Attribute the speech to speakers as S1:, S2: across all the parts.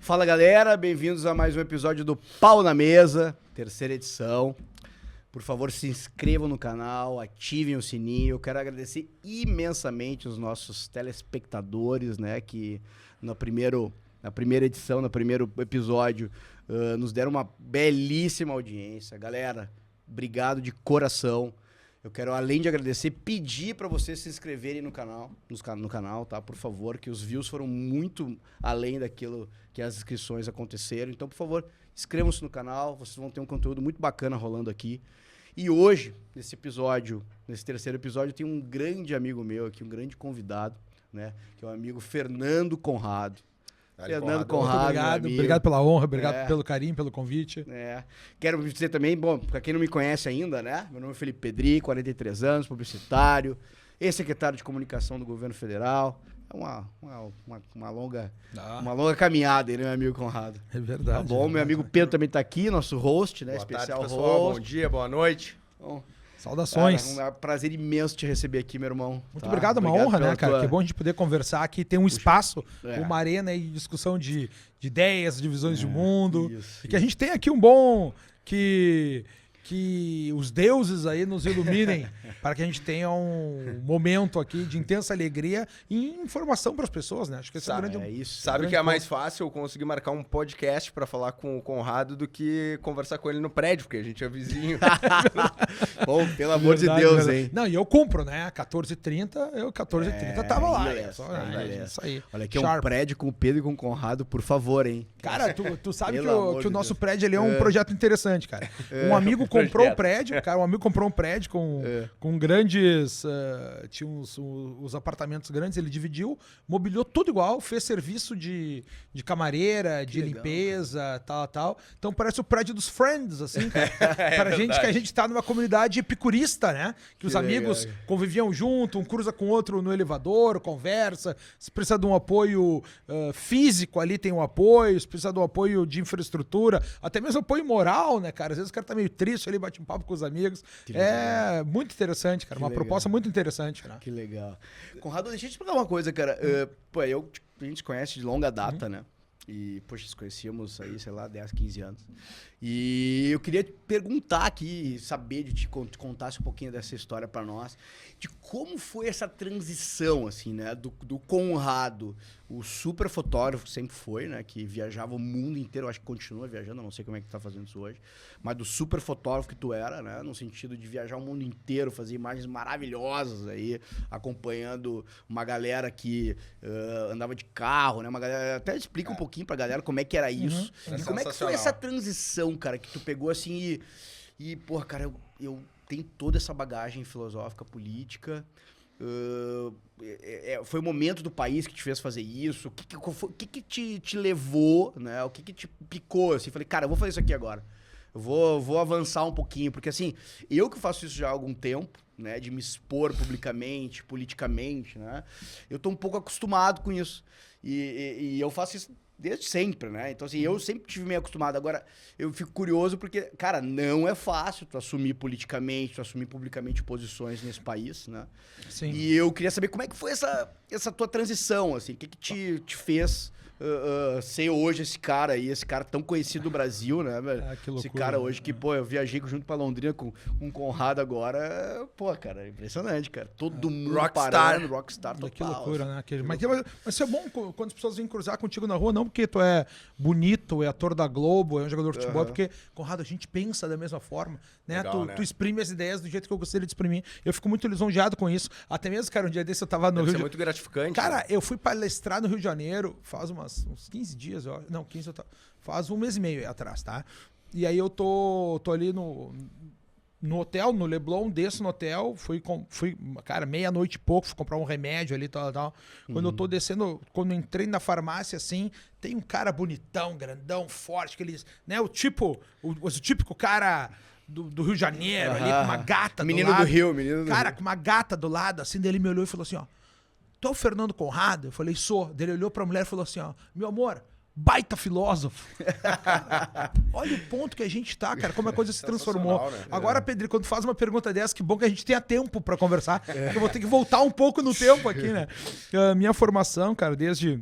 S1: Fala galera, bem-vindos a mais um episódio do Pau na Mesa, terceira edição. Por favor, se inscrevam no canal, ativem o sininho. Eu quero agradecer imensamente os nossos telespectadores, né, que na primeira edição, no primeiro episódio, nos deram uma belíssima audiência. Galera, obrigado de coração. Eu quero, além de agradecer, pedir para vocês se inscreverem no canal, tá? Por favor, que os views foram muito além daquilo que as inscrições aconteceram. Então, por favor, inscrevam-se no canal, vocês vão ter um conteúdo muito bacana rolando aqui. E hoje, nesse terceiro episódio, tem um grande amigo meu aqui, um grande convidado, né? Que é o amigo Fernando Conrado.
S2: Fernando Conrado, obrigado pela honra, obrigado pelo carinho, pelo convite.
S1: Quero dizer também, bom, para quem não me conhece ainda, né? Meu nome é Felipe Pedri, 43 anos, publicitário, ex-secretário de comunicação do governo federal. É uma longa caminhada aí, né, meu amigo Conrado?
S2: É verdade.
S1: Tá bom, meu amigo Pedro também tá aqui, nosso host, né?
S3: Boa
S1: especial
S3: tarde, pessoal.
S1: host.
S3: Bom dia, boa noite.
S1: Bom,
S2: saudações.
S1: Cara, é um prazer imenso te receber aqui, meu irmão.
S2: Muito obrigado, uma honra, né, cara? Que bom a gente poder conversar aqui, ter um espaço, uma arena aí de discussão de ideias, de visões de mundo. E que a gente tenha aqui um bom... Que os deuses aí nos iluminem para que a gente tenha um momento aqui de intensa alegria e informação para as pessoas, né? Acho que esse é o grande...
S3: Sabe que é mais fácil eu conseguir marcar um podcast para falar com o Conrado do que conversar com ele no prédio, porque a gente é vizinho.
S1: Bom, pelo amor de Deus, hein?
S2: Não, e eu cumpro, né? 14h30, eu 14h30 tava lá.
S1: Isso aí. Olha, aqui é um prédio com o Pedro e com o Conrado, por favor, hein?
S2: Cara, tu sabe que o nosso prédio ali é um projeto interessante, cara. Um amigo comprou um prédio, cara, com grandes... tinha os apartamentos grandes, ele dividiu, mobiliou tudo igual, fez serviço de camareira, de limpeza, tal. Então parece o prédio dos Friends, assim, cara. Pra gente que a gente tá numa comunidade epicurista, né? Que os amigos conviviam junto, um cruza com o outro no elevador, conversa. Se precisa de um apoio físico ali, tem um apoio. Se precisa de um apoio de infraestrutura, até mesmo apoio moral, né, cara? Às vezes o cara tá meio triste ali, bate um papo com os amigos. É muito interessante, cara. Uma proposta muito interessante, né?
S1: Que legal. Conrado, deixa eu te explicar uma coisa, cara. A gente se conhece de longa data, né? E, poxa, nos conhecíamos aí, sei lá, 10, 15 anos. E eu queria te perguntar aqui, saber de te contasse um pouquinho dessa história pra nós, de como foi essa transição, assim, né? Do Conrado, o super fotógrafo sempre foi, né? Que viajava o mundo inteiro, acho que continua viajando, não sei como é que tá fazendo isso hoje, mas do super fotógrafo que tu era, né? No sentido de viajar o mundo inteiro, fazer imagens maravilhosas aí, acompanhando uma galera que andava de carro, né? Uma galera, até explica um pouquinho pra galera como é que era isso. E como é que foi essa transição, cara, que tu pegou assim porra, cara, eu tenho toda essa bagagem filosófica, política. Foi o momento do país que te fez fazer isso? O que te levou, né? O que te picou, assim? Falei, cara, eu vou fazer isso aqui agora. Eu vou avançar um pouquinho, porque assim, eu que faço isso já há algum tempo, né? De me expor publicamente, politicamente, né? Eu tô um pouco acostumado com isso. E eu faço isso desde sempre, né? Então, assim, eu sempre tive meio acostumado. Agora, eu fico curioso porque, cara, não é fácil tu assumir politicamente, tu assumir publicamente posições nesse país, né?
S2: Sim.
S1: E eu queria saber como é que foi essa tua transição, assim. O que te fez ser hoje esse cara aí, esse cara tão conhecido do Brasil, né, velho?
S2: Que loucura,
S1: esse cara hoje que, pô, eu viajei junto pra Londrina com um Conrado agora, pô, cara, é impressionante, cara. Todo mundo parando, rockstar total.
S2: Que loucura, né? Mas isso é bom quando as pessoas vêm cruzar contigo na rua, não porque tu é bonito, é ator da Globo, é um jogador de futebol, porque, Conrado, a gente pensa da mesma forma, né?
S3: Legal,
S2: Tu exprime as ideias do jeito que eu gostaria de exprimir. Eu fico muito lisonjeado com isso. Até mesmo, cara, um dia desse eu tava no Rio de Janeiro.
S3: Muito gratificante.
S2: Cara, eu fui palestrar no Rio de Janeiro faz uns 15 dias, não, 15 faz um mês e meio atrás, tá? E aí eu tô ali no hotel, no Leblon, desço no hotel, fui cara, meia-noite e pouco, fui comprar um remédio ali, tal. Quando eu tô descendo, quando eu entrei na farmácia, assim, tem um cara bonitão, grandão, forte, aqueles, né, o típico cara do Rio de Janeiro, ali, com uma gata do lado.
S1: Menino do Rio.
S2: Cara, com uma gata do lado, assim, daí ele me olhou e falou assim, ó, tu é o Fernando Conrado? Eu falei, sou. Daí ele olhou pra mulher e falou assim, ó, meu amor, baita filósofo. Olha o ponto que a gente tá, cara, como a coisa se transformou.
S3: Né?
S2: Agora, Pedro, quando faz uma pergunta dessa, que bom que a gente tenha tempo pra conversar. Eu vou ter que voltar um pouco no tempo aqui, né? Minha formação, cara, desde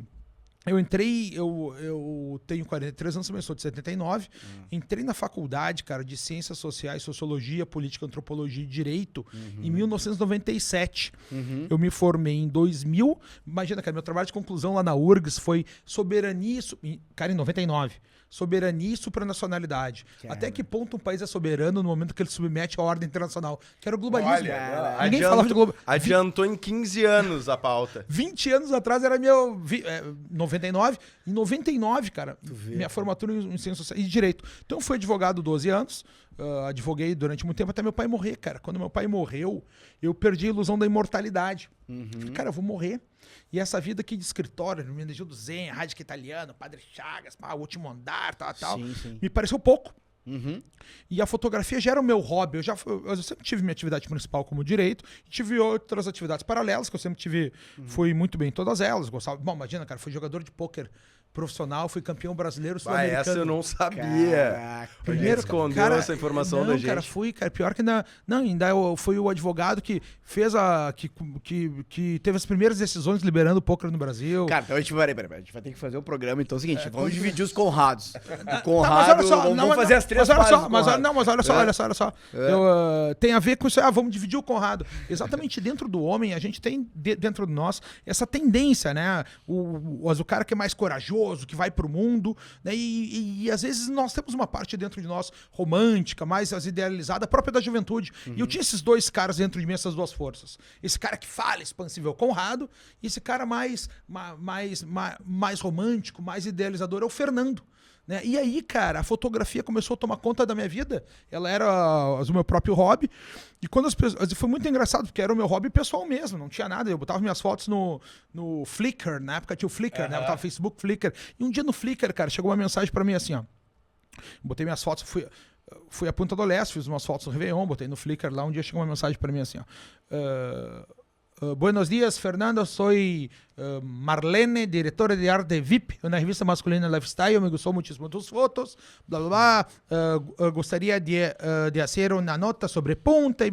S2: Eu entrei, eu tenho 43 anos, mas sou de 79. Entrei na faculdade, cara, de Ciências Sociais, Sociologia, Política, Antropologia e Direito em 1997. Eu me formei em 2000. Imagina, cara, meu trabalho de conclusão lá na URGS foi soberania, cara, em 99. Soberania e supranacionalidade. Até que ponto um país é soberano no momento que ele submete à ordem internacional? Que era o globalismo.
S3: Olha,
S2: ninguém falava de globalismo.
S3: Adiantou em 15 anos a pauta.
S2: 20 anos atrás era meu... 99. Em 99, cara, minha formatura em Ciências Sociais e Direito. Então eu fui advogado 12 anos, advoguei durante muito tempo até meu pai morrer, cara. Quando meu pai morreu, eu perdi a ilusão da imortalidade. Falei, cara, eu vou morrer. E essa vida aqui de escritório, no Mendes do Zen, Rádio Italiano, Padre Chagas, o Último Andar, tal, me pareceu pouco. E a fotografia já era o meu hobby. Eu sempre tive minha atividade principal como direito e tive outras atividades paralelas que eu sempre tive. Fui muito bem em todas elas. Gostava. Bom, imagina, cara, fui jogador de pôquer profissional, fui campeão brasileiro sul-americano.
S3: Essa eu não sabia.
S1: Caraca.
S3: Primeiro escondeu essa informação da gente.
S2: Cara, pior que ainda eu fui o advogado que fez que teve as primeiras decisões liberando o pôquer no Brasil.
S1: Cara, então a gente vai ter que fazer um programa, então é o seguinte, vamos dividir os Conrados. O Conrado, vamos fazer as três fases.
S2: Mas olha só. Tem a ver com isso, vamos dividir o Conrado. Exatamente dentro do homem, a gente tem dentro de nós essa tendência, né? O cara que é mais corajoso, que vai pro mundo, né? E às vezes nós temos uma parte dentro de nós romântica, mais idealizada, própria da juventude. E eu tinha esses dois caras dentro de mim, essas duas forças. Esse cara que fala expansível, Conrado, e esse cara mais romântico, mais idealizador é o Fernando. Né? E aí, cara, a fotografia começou a tomar conta da minha vida. Ela era o meu próprio hobby. E quando as pessoas... Foi muito engraçado, porque era o meu hobby pessoal mesmo, não tinha nada. Eu botava minhas fotos no Flickr, na época tinha o Flickr, né? Eu botava Facebook, Flickr. E um dia no Flickr, cara, chegou uma mensagem pra mim assim, ó. Botei minhas fotos, fui a Punta do Leste, fiz umas fotos no Réveillon, botei no Flickr lá. Um dia chegou uma mensagem pra mim assim, ó. Buenos días, Fernando. Soy Marlene, directora de arte VIP, una revista masculina Lifestyle. Me gustó muchísimo tus fotos. Bla, bla, bla. Gostaria de hacer una nota sobre punta.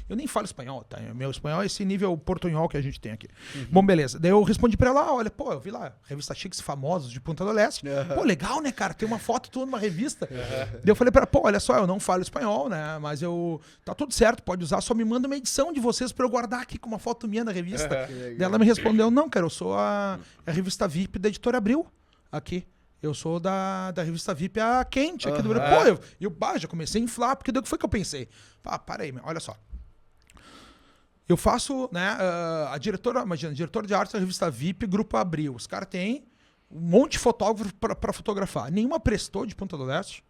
S2: Eu nem falo espanhol, tá? Meu espanhol é esse nível portunhol que a gente tem aqui. Bom, beleza. Daí eu respondi pra ela, olha, pô, eu vi lá, revista chiques famosos de Punta do Leste. Pô, legal, né, cara? Tem uma foto tua numa revista. Daí eu falei pra ela, pô, olha só, eu não falo espanhol, né? Mas tá tudo certo, pode usar, só me manda uma edição de vocês pra eu guardar aqui com uma foto minha na revista. Daí ela me respondeu, não, cara, eu sou a revista VIP da Editora Abril, aqui. Eu sou da revista VIP a Quente, aqui do Brasil. Pô, eu já comecei a inflar, porque daí o que foi que eu pensei? Para aí, olha só. Eu faço, né, a diretora de arte da revista VIP, Grupo Abril. Os caras têm um monte de fotógrafo para fotografar. Nenhuma prestou de Punta do Leste.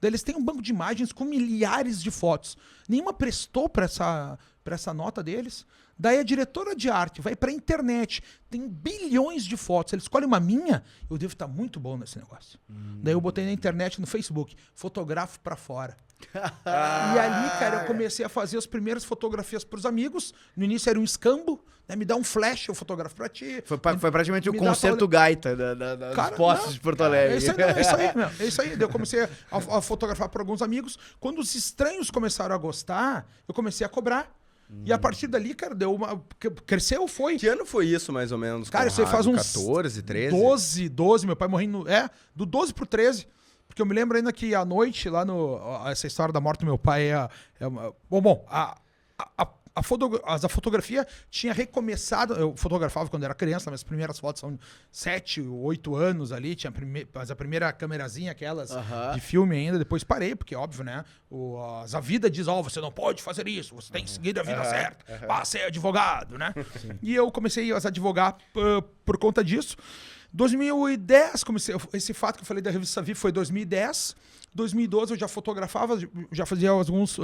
S2: Daí eles têm um banco de imagens com milhares de fotos. Nenhuma prestou para essa nota deles. Daí a diretora de arte vai pra internet, tem bilhões de fotos, ele escolhe uma minha, eu devo estar muito bom nesse negócio. Daí eu botei na internet, no Facebook, fotografo pra fora. E ali, cara, eu comecei a fazer as primeiras fotografias pros amigos. No início era um escambo, né? Me dá um flash, eu fotografo pra ti.
S1: Foi praticamente o concerto gaita dos postos de Porto Alegre.
S2: É isso aí. Daí eu comecei a fotografar para alguns amigos. Quando os estranhos começaram a gostar, eu comecei a cobrar. E a partir dali, cara, cresceu, foi.
S3: Que ano foi isso, mais ou menos?
S2: Cara, isso aí faz uns
S3: 14, 13?
S2: 12, meu pai morrendo do 12 pro 13. Porque eu me lembro ainda que à noite, lá essa história da morte do meu pai a fotografia tinha recomeçado. Eu fotografava quando era criança, minhas primeiras fotos são 7, 8 anos ali. Mas a primeira câmerazinha, aquelas de filme ainda. Depois parei, porque óbvio, né? A vida diz: você não pode fazer isso, você tem que seguir a vida certa, ser advogado, né? E eu comecei a advogar por conta disso. 2010, esse fato que eu falei da revista VIP foi 2010. 2012 eu já fotografava, já fazia alguns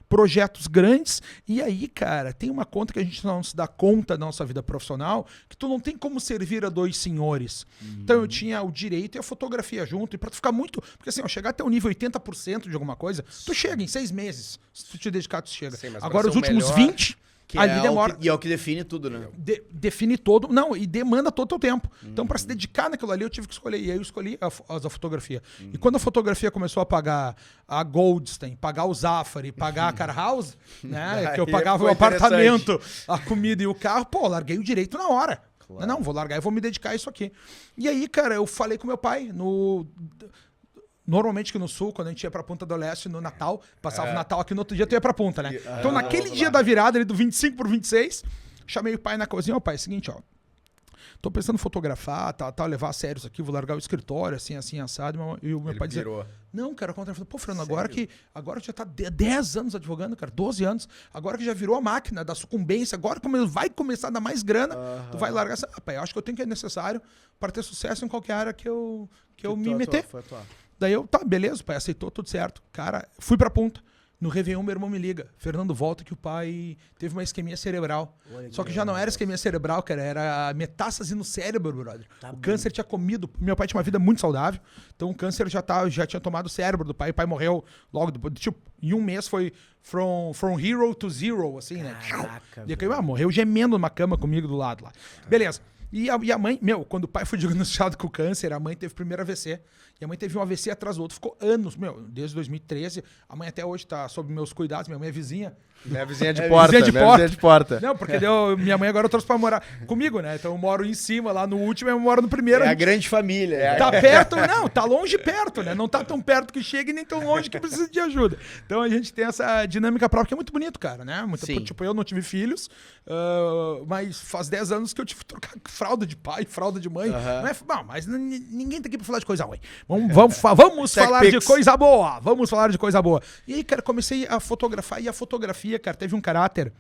S2: projetos grandes. E aí, cara, tem uma conta que a gente não se dá conta da nossa vida profissional, que tu não tem como servir a dois senhores. Então eu tinha o direito e a fotografia junto. E pra tu ficar muito... Porque assim, chegar até o nível 80% de alguma coisa, tu chega em 6 meses. Se tu te dedicar, tu chega. Sim, agora os últimos 20...
S1: Que ali demora. E é o que define tudo, né?
S2: Define todo. Não, e demanda todo o teu tempo. Então, para se dedicar naquilo ali, eu tive que escolher. E aí eu escolhi a fotografia. E quando a fotografia começou a pagar a Goldstein, pagar o Zafari, pagar a Car House, né? Que eu pagava o apartamento, a comida e o carro, pô, larguei o direito na hora. Claro. Não, vou largar e vou me dedicar a isso aqui. E aí, cara, eu falei com meu pai Normalmente aqui no Sul, quando a gente ia pra Punta do Leste no Natal, passava o Natal aqui, no outro dia tu ia pra Punta, né? Então naquele dia da virada, ali do 25 pro 26, chamei o pai na cozinha. Ó, pai, é o seguinte, ó. Tô pensando em fotografar, levar a sério isso aqui, vou largar o escritório, assim, assado. E o meu pai dizia, não, cara, ao contrário. Pô, Fernando, agora que já tá 10 anos advogando, cara, 12 anos, agora que já virou a máquina da sucumbência, agora que vai começar a dar mais grana, tu vai largar essa... pai, eu acho que eu tenho que é necessário para ter sucesso em qualquer área que eu me meter. Daí eu, beleza, o pai aceitou, tudo certo. Cara, fui pra Punta. No Réveillon, meu irmão me liga. Fernando, volta que o pai teve uma isquemia cerebral. Só que já não era isquemia cerebral, cara. Era metástase no cérebro, brother. O câncer tinha comido. Meu pai tinha uma vida muito saudável. Então o câncer já tinha tomado o cérebro do pai. O pai morreu logo depois. Tipo, em um mês foi from hero to zero, assim, né? Caraca, e aí, morreu gemendo numa cama comigo do lado lá. Beleza. E a mãe, quando o pai foi diagnosticado com câncer, a mãe teve o primeiro AVC. E a mãe teve um AVC atrás do outro. Ficou anos, desde 2013. A mãe até hoje tá sob meus cuidados. Minha mãe é vizinha.
S3: Minha vizinha de porta. Vizinha de porta.
S2: Não, porque minha mãe agora eu trouxe pra morar comigo, né? Então eu moro em cima, lá no último, e eu moro no primeiro.
S1: É a grande família.
S2: Tá perto? Não, tá longe perto, né? Não tá tão perto que chega e nem tão longe que precisa de ajuda. Então a gente tem essa dinâmica própria que é muito bonito, cara, né? Tipo, eu não tive filhos, mas faz 10 anos que eu tive que trocar fralda de pai, fralda de mãe. Não, mas ninguém tá aqui pra falar de coisa ruim. Vamos falar de coisa boa. Vamos falar de coisa boa. E aí, cara, comecei a fotografar. E a fotografia, cara, teve um caráter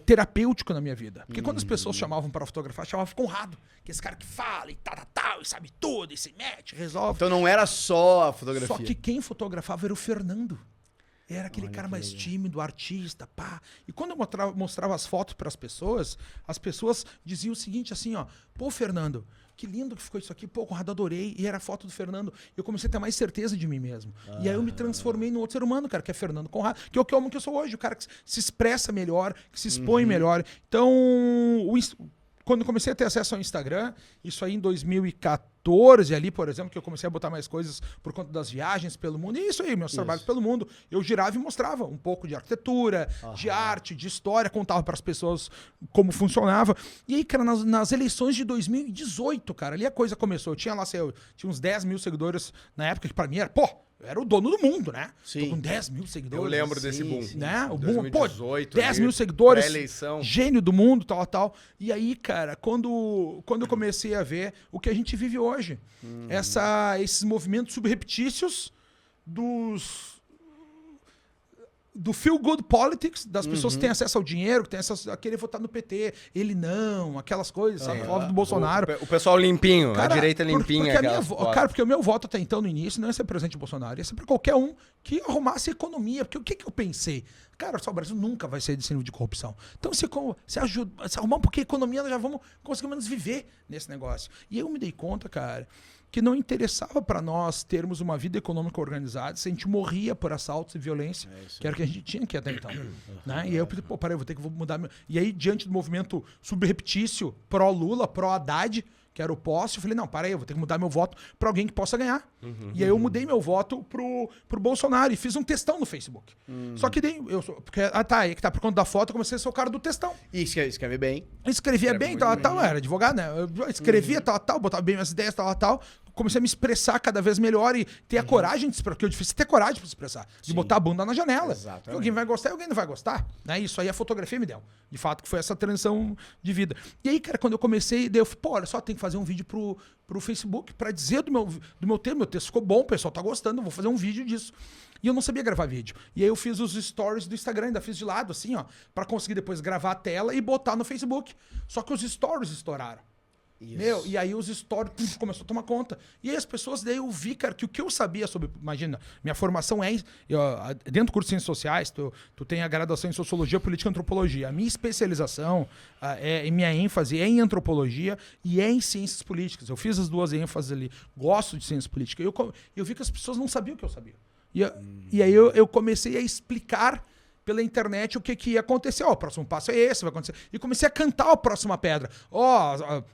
S2: terapêutico na minha vida. Porque quando as pessoas chamavam para fotografar, chamavam Conrado. Que esse cara que fala e tal, e sabe tudo, e se mete, resolve.
S1: Então não era só a fotografia.
S2: Só que quem fotografava era o Fernando. Era aquele cara mais tímido, artista, pá. E quando eu mostrava as fotos para as pessoas diziam o seguinte, assim, ó. Pô, Fernando, que lindo que ficou isso aqui. Pô, Conrado, adorei. E era a foto do Fernando. Eu comecei a ter mais certeza de mim mesmo. E aí eu me transformei num outro ser humano, cara, que é Fernando Conrado. Que é o homem que eu sou hoje. O cara que se expressa melhor, que se expõe melhor. Então, quando eu comecei a ter acesso ao Instagram, isso aí em 2014 ali, por exemplo, que eu comecei a botar mais coisas por conta das viagens pelo mundo, e isso aí, meus trabalhos pelo mundo, eu girava e mostrava um pouco de arquitetura, de arte, de história, contava para as pessoas como funcionava. E aí, cara, nas eleições de 2018, cara, ali a coisa começou. Eu tinha lá, tinha uns 10 mil seguidores na época, que para mim era, eu era o dono do mundo, né?
S1: Sim.
S2: Tô com 10 mil seguidores.
S3: Eu lembro desse boom.
S2: Né? O
S3: boom, 2018,
S2: 10 mil seguidores,
S3: eleição.
S2: Gênio do mundo, tal. E aí, cara, quando eu comecei a ver o que a gente vive hoje, esses movimentos subreptícios do feel good politics, das pessoas que têm acesso ao dinheiro, que têm acesso a querer votar no PT. Ele não, aquelas coisas, sabe? O voto do Bolsonaro.
S3: O pessoal limpinho, cara, a direita limpinha.
S2: Porque o meu voto até então, no início, não ia ser presidente do Bolsonaro, ia ser pra qualquer um que arrumasse a economia. Porque o que eu pensei? Cara, só o Brasil nunca vai sair desse nível de corrupção. Então, se arrumar um pouquinho a economia, nós já vamos conseguir menos viver nesse negócio. E eu me dei conta, cara, que não interessava para nós termos uma vida econômica organizada se a gente morria por assaltos e violência, que era o que a gente tinha aqui até então. Né? E aí eu pensei, peraí, vou mudar. E aí, diante do movimento subreptício, pró-Lula, pró-Haddad, que era o posse, eu falei, não, para aí, eu vou ter que mudar meu voto para alguém que possa ganhar. E aí eu mudei meu voto pro Bolsonaro e fiz um textão no Facebook. Só que daí, aí que tá, por conta da foto, eu comecei a ser o cara do textão.
S1: E escreve bem.
S2: Escrevia bem, tal, era advogado, né? Eu escrevia, tal, botava bem minhas ideias, tal. Comecei a me expressar cada vez melhor e ter a coragem de se expressar, porque é difícil ter coragem para se expressar, de botar a bunda na janela. Exatamente. Alguém vai gostar e alguém não vai gostar. Né? Isso aí a fotografia me deu. De fato, que foi essa transição de vida. E aí, cara, quando eu comecei, daí eu falei, olha só, tem que fazer um vídeo pro Facebook para dizer do meu texto. Meu texto ficou bom, o pessoal tá gostando, eu vou fazer um vídeo disso. E eu não sabia gravar vídeo. E aí eu fiz os stories do Instagram, ainda fiz de lado, assim, ó, para conseguir depois gravar a tela e botar no Facebook. Só que os stories estouraram. Isso. E aí os stories começou a tomar conta. E aí as pessoas, daí eu vi, cara, que o que eu sabia sobre... Imagina, minha formação é... dentro do curso de Ciências Sociais, tu tem a graduação em Sociologia, Política e Antropologia. A minha especialização, minha ênfase é em Antropologia e é em Ciências Políticas. Eu fiz as duas ênfases ali. Gosto de Ciências Políticas. Eu vi que as pessoas não sabiam o que eu sabia. E aí eu comecei a explicar pela internet o que ia acontecer. O próximo passo é esse, vai acontecer. E comecei a cantar a próxima pedra.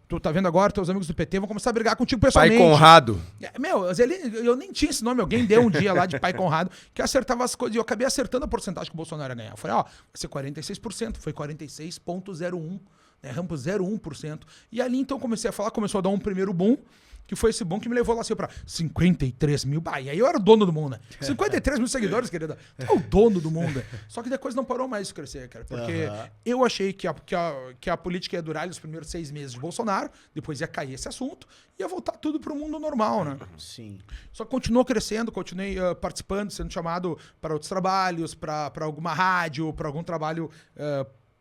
S2: Tu tá vendo agora, teus amigos do PT vão começar a brigar contigo pessoalmente.
S3: Pai Conrado.
S2: Eu nem tinha esse nome. Alguém deu um dia lá de Pai Conrado que acertava as coisas. E eu acabei acertando a porcentagem que o Bolsonaro ia ganhar. Eu falei, vai ser 46%. Foi 46,01%. né? Rampo 0,1%. E ali então comecei a falar, começou a dar um primeiro boom, que foi esse boom que me levou lá assim pra 53 mil. Bah, e aí eu era o dono do mundo, né? 53 mil seguidores, querida. Tu é o dono do mundo. Só que depois não parou mais de crescer, cara. Porque eu achei que a política ia durar os primeiros 6 meses de Bolsonaro, depois ia cair esse assunto, ia voltar tudo pro mundo normal, né?
S1: Sim.
S2: Só que continuou crescendo, continuei participando, sendo chamado para outros trabalhos, para alguma rádio, para algum trabalho...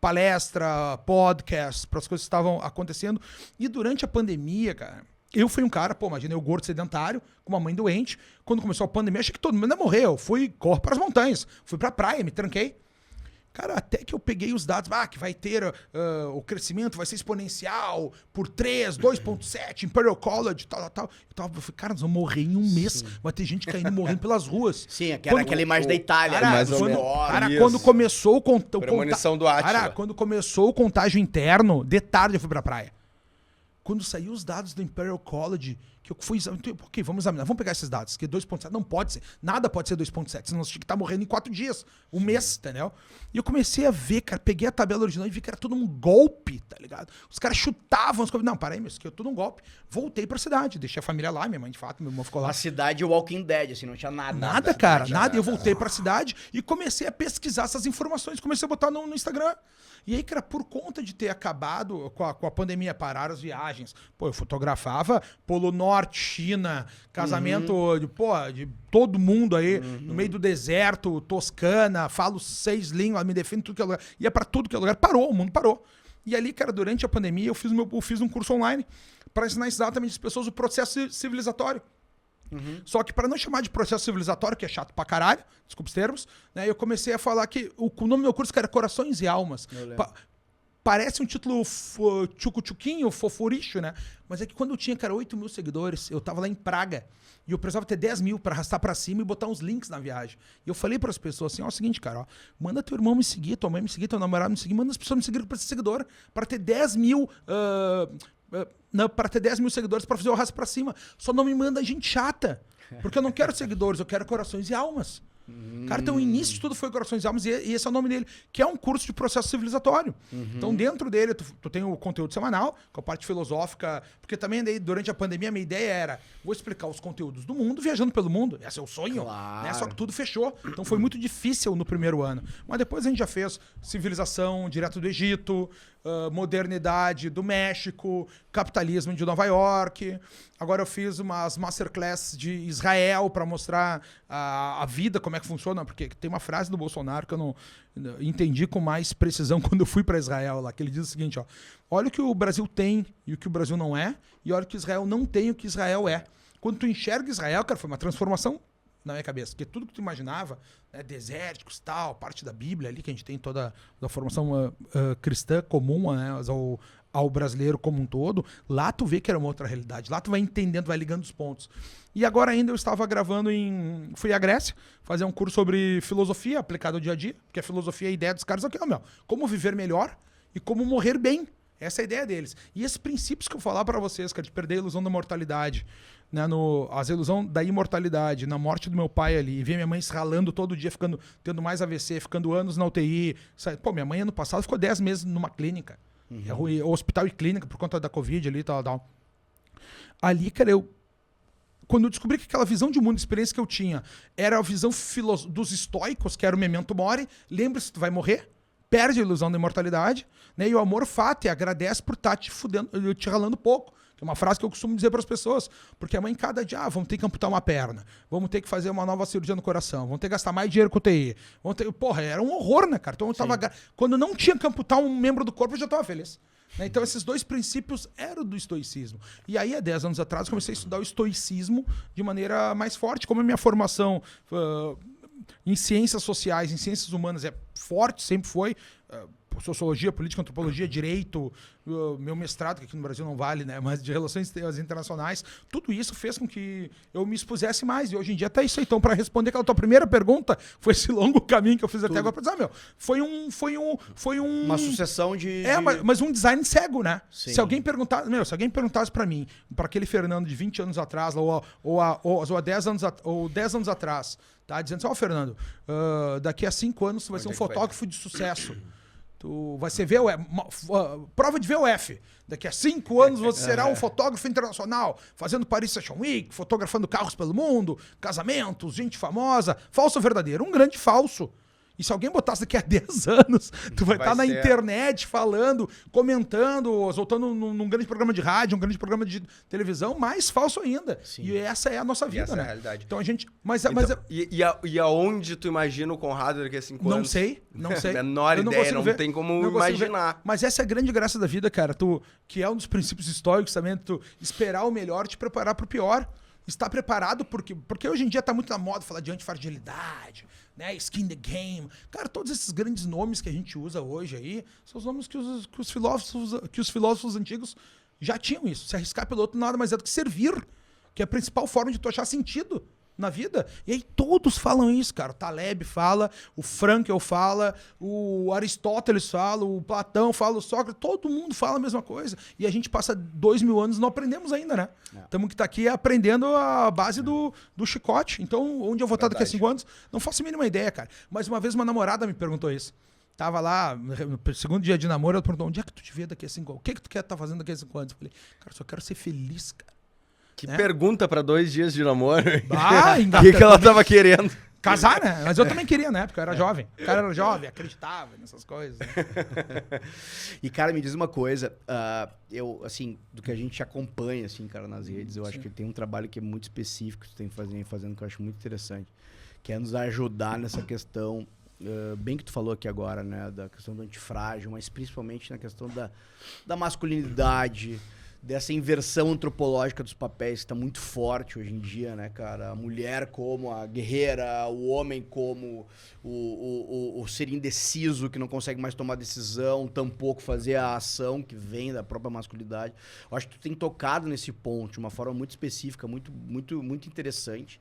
S2: palestra, podcast, para as coisas que estavam acontecendo. E durante a pandemia, cara, eu fui um cara, imagina, eu gordo sedentário, com uma mãe doente. Quando começou a pandemia, achei que todo mundo ia morrer. Eu fui, corro para as montanhas, fui para a praia, me tranquei. Cara, até que eu peguei os dados, que vai ter o crescimento, vai ser exponencial por 3, 2,7, Imperial College, tal. Eu falei, cara, nós vamos morrer em um mês. Vai ter gente caindo e morrendo pelas ruas.
S1: Sim, aquela imagem da Itália.
S2: Quando começou o
S3: premonição do Átila.
S2: Cara, quando começou o contágio interno, de tarde eu fui pra praia. Quando saiu os dados do Imperial College, que eu fui examinar, ok, vamos examinar, vamos pegar esses dados, que 2,7 não pode ser, nada pode ser 2,7, senão você tinha que estar morrendo em 4 dias, um mês, entendeu? E eu comecei a ver, cara, peguei a tabela original e vi que era tudo um golpe, tá ligado? Os caras chutavam, não, para aí, isso aqui é tudo um golpe. Voltei pra cidade, deixei a família lá, minha mãe, de fato, meu irmão ficou lá.
S1: A cidade Walking Dead, assim, não tinha nada.
S2: Nada, cara, nada. Eu voltei pra cidade e comecei a pesquisar essas informações, comecei a botar no Instagram. E aí, cara, por conta de ter acabado com a pandemia, parar as viagens, eu fotografava Polo Norte, China, casamento de todo mundo aí, no meio do deserto, Toscana, falo 6 línguas, me defendo tudo que é lugar, ia pra tudo que é lugar, o mundo parou. E ali, cara, durante a pandemia, eu fiz um curso online para ensinar exatamente as pessoas o processo civilizatório. Só que para não chamar de processo civilizatório, que é chato pra caralho, desculpa os termos, né, eu comecei a falar que o nome do meu curso era Corações e Almas. Parece um título tchucu-tchuquinho, fofuricho, né? Mas é que quando eu tinha, cara, 8 mil seguidores, eu tava lá em Praga e eu precisava ter 10 mil pra arrastar pra cima e botar uns links na viagem. E eu falei pras pessoas assim, é o seguinte, cara, manda teu irmão me seguir, tua mãe me seguir, teu namorado me seguir, manda as pessoas me seguirem pra ser seguidor, pra ter 10 mil... para ter 10 mil seguidores para fazer o arrasto pra cima. Só não me manda gente chata. Porque eu não quero seguidores, eu quero corações e almas. Cara, então o início de tudo foi Corações e Almas, e esse é o nome dele, que é um curso de processo civilizatório. Então dentro dele tu tem o conteúdo semanal, com a parte filosófica, porque também daí, durante a pandemia a minha ideia era, vou explicar os conteúdos do mundo, viajando pelo mundo, esse é o sonho, né? Só que tudo fechou, então foi muito difícil no primeiro ano. Mas depois a gente já fez civilização direto do Egito, modernidade do México, capitalismo de Nova York. Agora eu fiz umas masterclass de Israel para mostrar a vida, como é que funciona, porque tem uma frase do Bolsonaro que eu não entendi com mais precisão quando eu fui para Israel lá, que ele diz o seguinte, olha o que o Brasil tem e o que o Brasil não é, e olha o que Israel não tem e o que Israel é. Quando tu enxerga Israel, cara, foi uma transformação na minha cabeça, porque tudo que tu imaginava, né, desérticos, tal, parte da Bíblia ali, que a gente tem toda a formação cristã comum, né, ao brasileiro como um todo, lá tu vê que era uma outra realidade, lá tu vai entendendo, vai ligando os pontos. E agora ainda eu estava gravando fui à Grécia, fazer um curso sobre filosofia aplicada ao dia a dia, porque a filosofia é a ideia dos caras aqui, como viver melhor e como morrer bem. Essa é a ideia deles. E esses princípios que eu falar para vocês, cara, de perder a ilusão da mortalidade, né, a ilusão da imortalidade, na morte do meu pai ali, e ver minha mãe se ralando todo dia, tendo mais AVC, ficando anos na UTI. Minha mãe ano passado ficou 10 meses numa clínica. Hospital e clínica por conta da Covid ali e tal. Ali, cara, quando eu descobri que aquela visão de mundo, experiência que eu tinha, era a visão dos estoicos, que era o memento mori, lembre-se, tu vai morrer, perde a ilusão da imortalidade, né? E o amor fati, agradece por estar te fudendo, te ralando pouco. Que é uma frase que eu costumo dizer para as pessoas. Porque a mãe, cada dia, vamos ter que amputar uma perna, vamos ter que fazer uma nova cirurgia no coração, vamos ter que gastar mais dinheiro com UTI. Era um horror, né, cara? Então, quando não tinha que amputar um membro do corpo, eu já estava feliz. Né? Então, esses dois princípios eram do estoicismo. E aí, há 10 anos atrás, eu comecei a estudar o estoicismo de maneira mais forte. Como a minha formação em ciências sociais, em ciências humanas é forte, sempre foi... sociologia, política, antropologia, direito, meu mestrado, que aqui no Brasil não vale, né? Mas de relações internacionais, tudo isso fez com que eu me expusesse mais. E hoje em dia tá isso aí. Então, para responder aquela tua primeira pergunta, foi esse longo caminho que eu fiz até agora para dizer, foi um...
S1: Uma sucessão de...
S2: mas um design cego, né?
S1: Sim.
S2: Se alguém perguntasse para mim, para aquele Fernando de 20 anos atrás, ou 10 anos atrás, tá? Dizendo assim, Fernando, daqui a 5 anos você vai ser um fotógrafo de sucesso. Tu vai ser VUF, prova de VUF. Daqui a 5 anos você será um fotógrafo internacional, fazendo Paris Fashion Week, fotografando carros pelo mundo, casamentos, gente famosa. Falso ou verdadeiro? Um grande falso. E se alguém botasse daqui a 10 anos, tu vai estar na internet falando, comentando, soltando num grande programa de rádio, um grande programa de televisão, mais falso ainda. Sim. E essa é a nossa vida, né? É a realidade. Então a gente...
S3: E aonde tu imagina o Conrado daqui a 5 anos?
S2: Não sei.
S3: Menor ideia, não tem como imaginar.
S2: Mas essa é a grande graça da vida, cara. Que é um dos princípios históricos também, tu esperar o melhor, te preparar pro pior. Estar preparado, porque hoje em dia tá muito na moda falar de antifragilidade, né? Skin the game. Cara, todos esses grandes nomes que a gente usa hoje aí são os nomes que os filósofos antigos já tinham isso. Se arriscar pelo outro nada mais é do que servir, que é a principal forma de tu achar sentido na vida. E aí todos falam isso, cara. O Taleb fala, o Frankl fala, o Aristóteles fala, o Platão fala, o Sócrates, todo mundo fala a mesma coisa. E a gente passa 2000 anos e não aprendemos ainda, né? Estamos que tá aqui aprendendo a base do chicote. Então, onde eu vou estar daqui a 5 anos, não faço a mínima ideia, cara. Mas uma vez uma namorada me perguntou isso. Tava lá, no segundo dia de namoro, ela perguntou, onde é que tu te vê daqui a 5 anos? O que tu quer estar fazendo daqui a 5 anos? Eu falei, cara, só quero ser feliz, cara.
S3: Que pergunta pra 2 dias de namoro.
S2: O
S3: que ela tava querendo?
S2: Casar, né? Mas eu também queria, né? Porque eu era jovem. O cara era jovem, acreditava nessas coisas. Né?
S1: E, cara, me diz uma coisa. Eu, assim, do que a gente acompanha, assim, cara, nas redes, eu acho que tem um trabalho que é muito específico que tu tem fazendo, que eu acho muito interessante. Que é nos ajudar nessa questão, bem que tu falou aqui agora, né? Da questão do antifrágil, mas principalmente na questão da masculinidade, dessa inversão antropológica dos papéis que está muito forte hoje em dia, né, cara? A mulher como a guerreira, o homem como o ser indeciso, que não consegue mais tomar decisão, tampouco fazer a ação que vem da própria masculinidade. Eu acho que tu tem tocado nesse ponto de uma forma muito específica, muito, muito, muito interessante.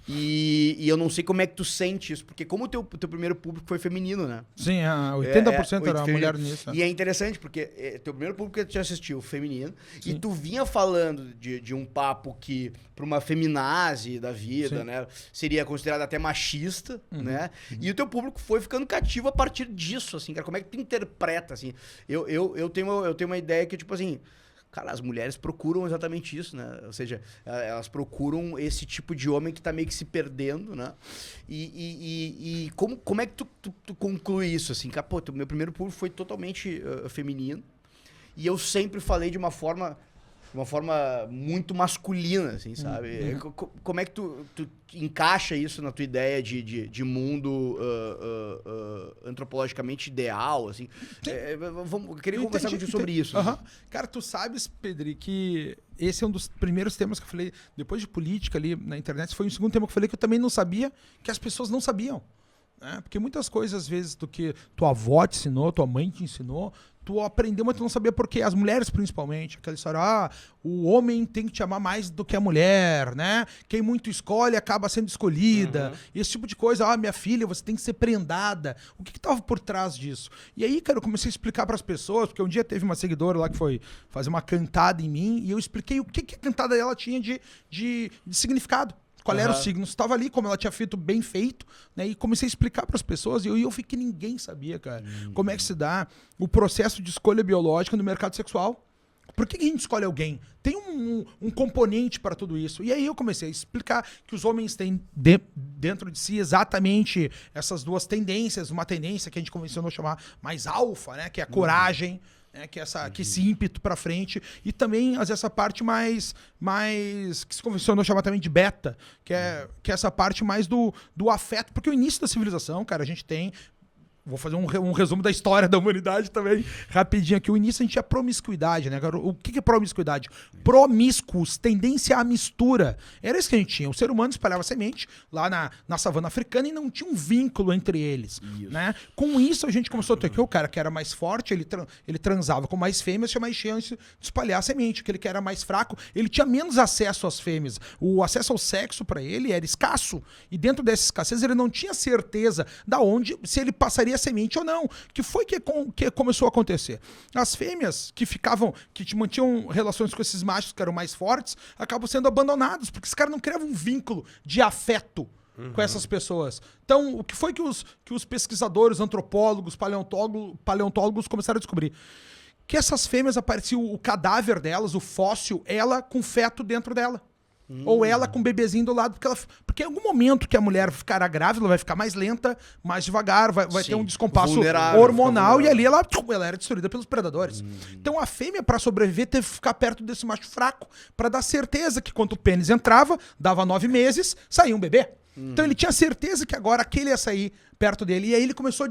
S1: E eu não sei como é que tu sente isso, porque como o teu primeiro público foi feminino, né?
S2: Sim, 80% era mulher nisso.
S1: E é interessante, porque teu primeiro público que tu assistiu, feminino, sim. E tu vinha falando de um papo que, para uma feminazi da vida, sim. Né, seria considerado até machista, né? E o teu público foi ficando cativo a partir disso, assim, cara. Como é que tu interpreta, assim? Eu tenho uma ideia que, tipo assim... Cara, as mulheres procuram exatamente isso, né? Ou seja, elas procuram esse tipo de homem que tá meio que se perdendo, né? E como é que tu conclui isso, assim? Cara, pô, meu primeiro público foi totalmente feminino. E eu sempre falei de uma forma muito masculina, assim, sabe? Como é que tu encaixa isso na tua ideia de mundo antropologicamente ideal, assim? Eu queria conversar contigo sobre isso.
S2: Assim. Cara, tu sabes, Pedri, que esse é um dos primeiros temas que eu falei, depois de política ali na internet, foi o segundo tema que eu falei que eu também não sabia, que as pessoas não sabiam. Né? Porque muitas coisas, às vezes, do que tua avó te ensinou, tua mãe te ensinou, tu aprendeu, mas tu não sabia por quê. As mulheres, principalmente. Aquela história, o homem tem que te amar mais do que a mulher, né? Quem muito escolhe acaba sendo escolhida. Esse tipo de coisa. Minha filha, você tem que ser prendada. O que tava por trás disso? E aí, cara, eu comecei a explicar para as pessoas, porque um dia teve uma seguidora lá que foi fazer uma cantada em mim, e eu expliquei o que a cantada dela tinha de significado. Qual era o signo? Estava ali, como ela tinha feito bem feito, né? E comecei a explicar para as pessoas, e eu vi que ninguém sabia, cara, como é que se dá o processo de escolha biológica no mercado sexual. Por que a gente escolhe alguém? Tem um componente para tudo isso. E aí eu comecei a explicar que os homens têm dentro de si exatamente essas duas tendências. Uma tendência que a gente convencionou chamar mais alfa, né? Que é a coragem, que esse ímpeto pra frente, e também essa parte mais que se convencionou chamar também de beta, que é essa parte mais do afeto, porque o início da civilização, cara, a gente tem... Vou fazer um resumo da história da humanidade também, rapidinho aqui. O início a gente tinha promiscuidade, né? O que é promiscuidade? Promíscuos, tendência à mistura. Era isso que a gente tinha. O ser humano espalhava semente lá na savana africana e não tinha um vínculo entre eles, né? Com isso a gente começou a ter que o cara que era mais forte, ele transava com mais fêmeas, tinha mais chance de espalhar a semente. Aquele que era mais fraco, ele tinha menos acesso às fêmeas. O acesso ao sexo para ele era escasso. E dentro dessa escassez ele não tinha certeza se ele passaria a semente ou não, que foi que começou a acontecer. As fêmeas que te mantinham relações com esses machos que eram mais fortes, acabam sendo abandonados, porque esse cara não criava um vínculo de afeto com essas pessoas. Então, o que foi que os pesquisadores, antropólogos, paleontólogos começaram a descobrir? Que essas fêmeas apareciam o cadáver delas, o fóssil, ela com feto dentro dela. Ou ela com o bebezinho do lado. Porque em algum momento que a mulher ficará grávida, ela vai ficar mais lenta, mais devagar, vai ter um descompasso hormonal e ali ela era destruída pelos predadores. Então a fêmea, para sobreviver, teve que ficar perto desse macho fraco para dar certeza que quando o pênis entrava, dava 9 meses, saía um bebê. Então ele tinha certeza que agora aquele ia sair perto dele. E aí ele começou a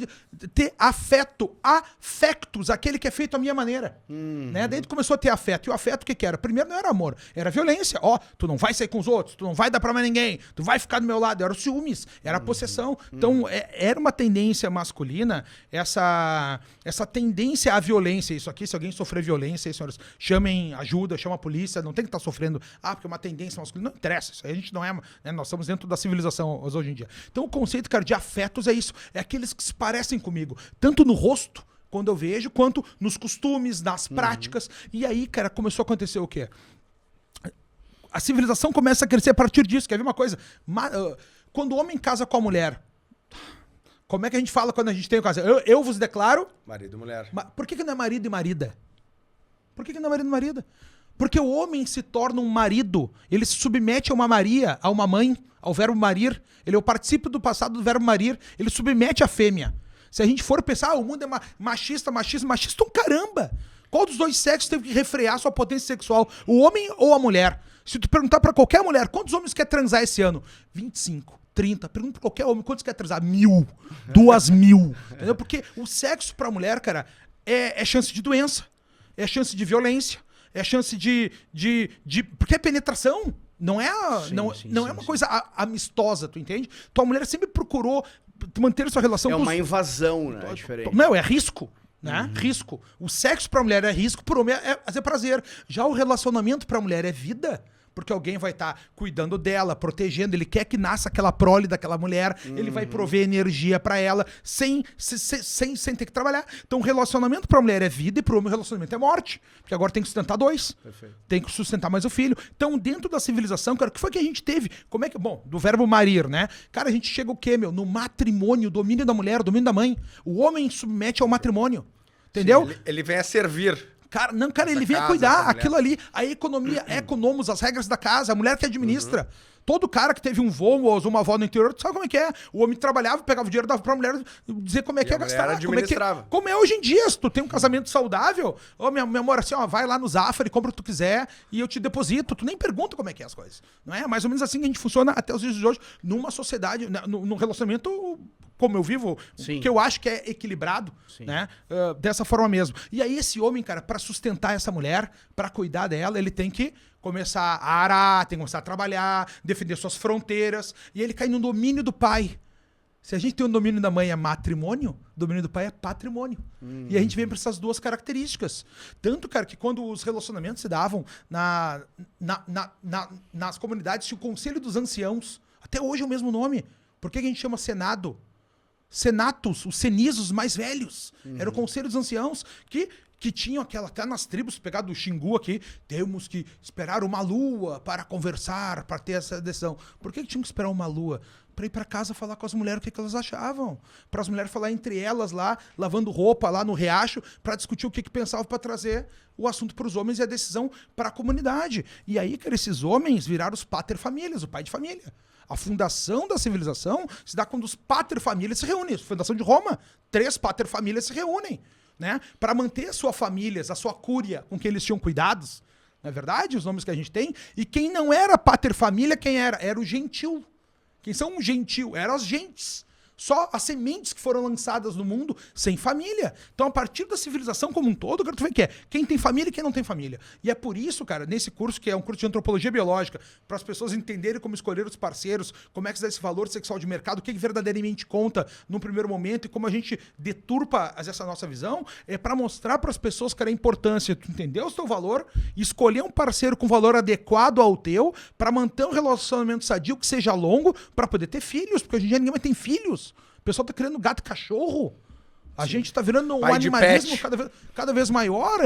S2: ter afectos, aquele que é feito à minha maneira. Né? Daí ele começou a ter afeto. E o afeto o que era? Primeiro não era amor, era violência. Tu não vai sair com os outros, tu não vai dar pra mais ninguém, tu vai ficar do meu lado. Era o ciúmes, era a possessão. Então era uma tendência masculina, essa tendência à violência. Isso aqui, se alguém sofrer violência, aí, senhores, chamem ajuda, chamem a polícia, não tem que estar sofrendo. Porque é uma tendência masculina. Não interessa, isso aí a gente não é, né? Nós estamos dentro da civilização hoje em dia. Então o conceito, cara, de afetos é isso. É aqueles que se parecem comigo, tanto no rosto, quando eu vejo, quanto nos costumes, nas práticas. E aí, cara, começou a acontecer o quê? A civilização começa a crescer a partir disso. Quer ver uma coisa? Quando o homem casa com a mulher, como é que a gente fala quando a gente tem o caso? Eu vos declaro...
S3: Marido e mulher.
S2: Por que não é marido e marida? Por que não é marido e marida? Porque o homem se torna um marido, ele se submete a uma Maria, a uma mãe, ao verbo marir. Ele é o particípio do passado do verbo marir. Ele submete a fêmea. Se a gente for pensar, o mundo é machista um caramba. Qual dos dois sexos teve que refrear sua potência sexual? O homem ou a mulher? Se tu perguntar pra qualquer mulher, quantos homens quer transar esse ano? 25, 30. Pergunta pra qualquer homem, quantos quer transar? 1000, 2000. Entendeu? Porque o sexo pra mulher, cara, é chance de doença, é chance de violência, é chance de porque é penetração. Não é uma coisa amistosa, tu entende? Tua mulher sempre procurou manter sua relação
S1: com... É uma invasão, né? É diferente.
S2: Não, é risco, né? Risco. O sexo pra mulher é risco, pro homem é fazer prazer. Já o relacionamento pra mulher é vida. Porque alguém vai estar cuidando dela, protegendo, ele quer que nasça aquela prole daquela mulher, ele vai prover energia pra ela sem ter que trabalhar. Então o relacionamento pra mulher é vida e pro homem o relacionamento é morte. Porque agora tem que sustentar 2. Perfeito. Tem que sustentar mais o filho. Então dentro da civilização, cara, o que foi que a gente teve? Como é que... Bom, do verbo marir, né? Cara, a gente chega o quê, meu? No matrimônio, domínio da mulher, domínio da mãe. O homem submete ao matrimônio. Entendeu?
S3: Sim, ele vem a servir.
S2: Cara, ele vem a cuidar, aquilo ali, a economia, economos, as regras da casa, a mulher que administra. Todo cara que teve um vô ou uma avó no interior, tu sabe como é que é? O homem trabalhava, pegava o dinheiro, dava pra mulher dizer como é que é gastar.
S3: Administrava.
S2: Como é hoje em dia, se tu tem um casamento saudável, meu amor, assim, vai lá no Zafari, compra o que tu quiser e eu te deposito. Tu nem pergunta como é que é as coisas. Não é? Mais ou menos assim que a gente funciona até os dias de hoje, numa sociedade, num relacionamento... como eu vivo, Sim. que eu acho que é equilibrado, Sim. né? Dessa forma mesmo. E aí esse homem, cara, pra sustentar essa mulher, pra cuidar dela, ele tem que começar a arar, tem que começar a trabalhar, defender suas fronteiras, e ele cai no domínio do pai. Se a gente tem o domínio da mãe é matrimônio, o domínio do pai é patrimônio. E a gente vem para essas duas características. Tanto, cara, que quando os relacionamentos se davam nas comunidades, tinha o Conselho dos Anciãos. Até hoje é o mesmo nome. Por que a gente chama Senado? Senatos, os senizos mais velhos. Era o Conselho dos Anciãos que tinham aquela... Até nas tribos, pegar do Xingu aqui, temos que esperar uma lua para conversar, para ter essa decisão. Por que tinham que esperar uma lua? Para ir para casa falar com as mulheres o que elas achavam. Para as mulheres falar entre elas lá, lavando roupa lá no riacho, para discutir o que pensavam para trazer o assunto para os homens e a decisão para a comunidade. E aí, cara, esses homens viraram os paterfamilias, o pai de família. A fundação da civilização se dá quando os paterfamilias se reúnem. A fundação de Roma, 3 paterfamilias se reúnem, né? Para manter as suas famílias, a sua cúria com que eles tinham cuidados. Não é verdade? Os nomes que a gente tem. E quem não era paterfamília, quem era? Era o gentil. Quem são um gentil? Eram as gentes. Só as sementes que foram lançadas no mundo sem família. Então, a partir da civilização como um todo, cara, tu vê que é quem tem família e quem não tem família. E é por isso, cara, nesse curso, que é um curso de antropologia biológica, para as pessoas entenderem como escolher os parceiros, como é que se dá esse valor sexual de mercado, o que verdadeiramente conta num primeiro momento e como a gente deturpa essa nossa visão, é para mostrar para as pessoas, cara, a importância de tu entender o teu valor, escolher um parceiro com valor adequado ao teu, para manter um relacionamento sadio que seja longo, para poder ter filhos, porque hoje em dia ninguém mais tem filhos. O pessoal tá criando gato e cachorro. A gente tá virando um animalismo cada vez maior.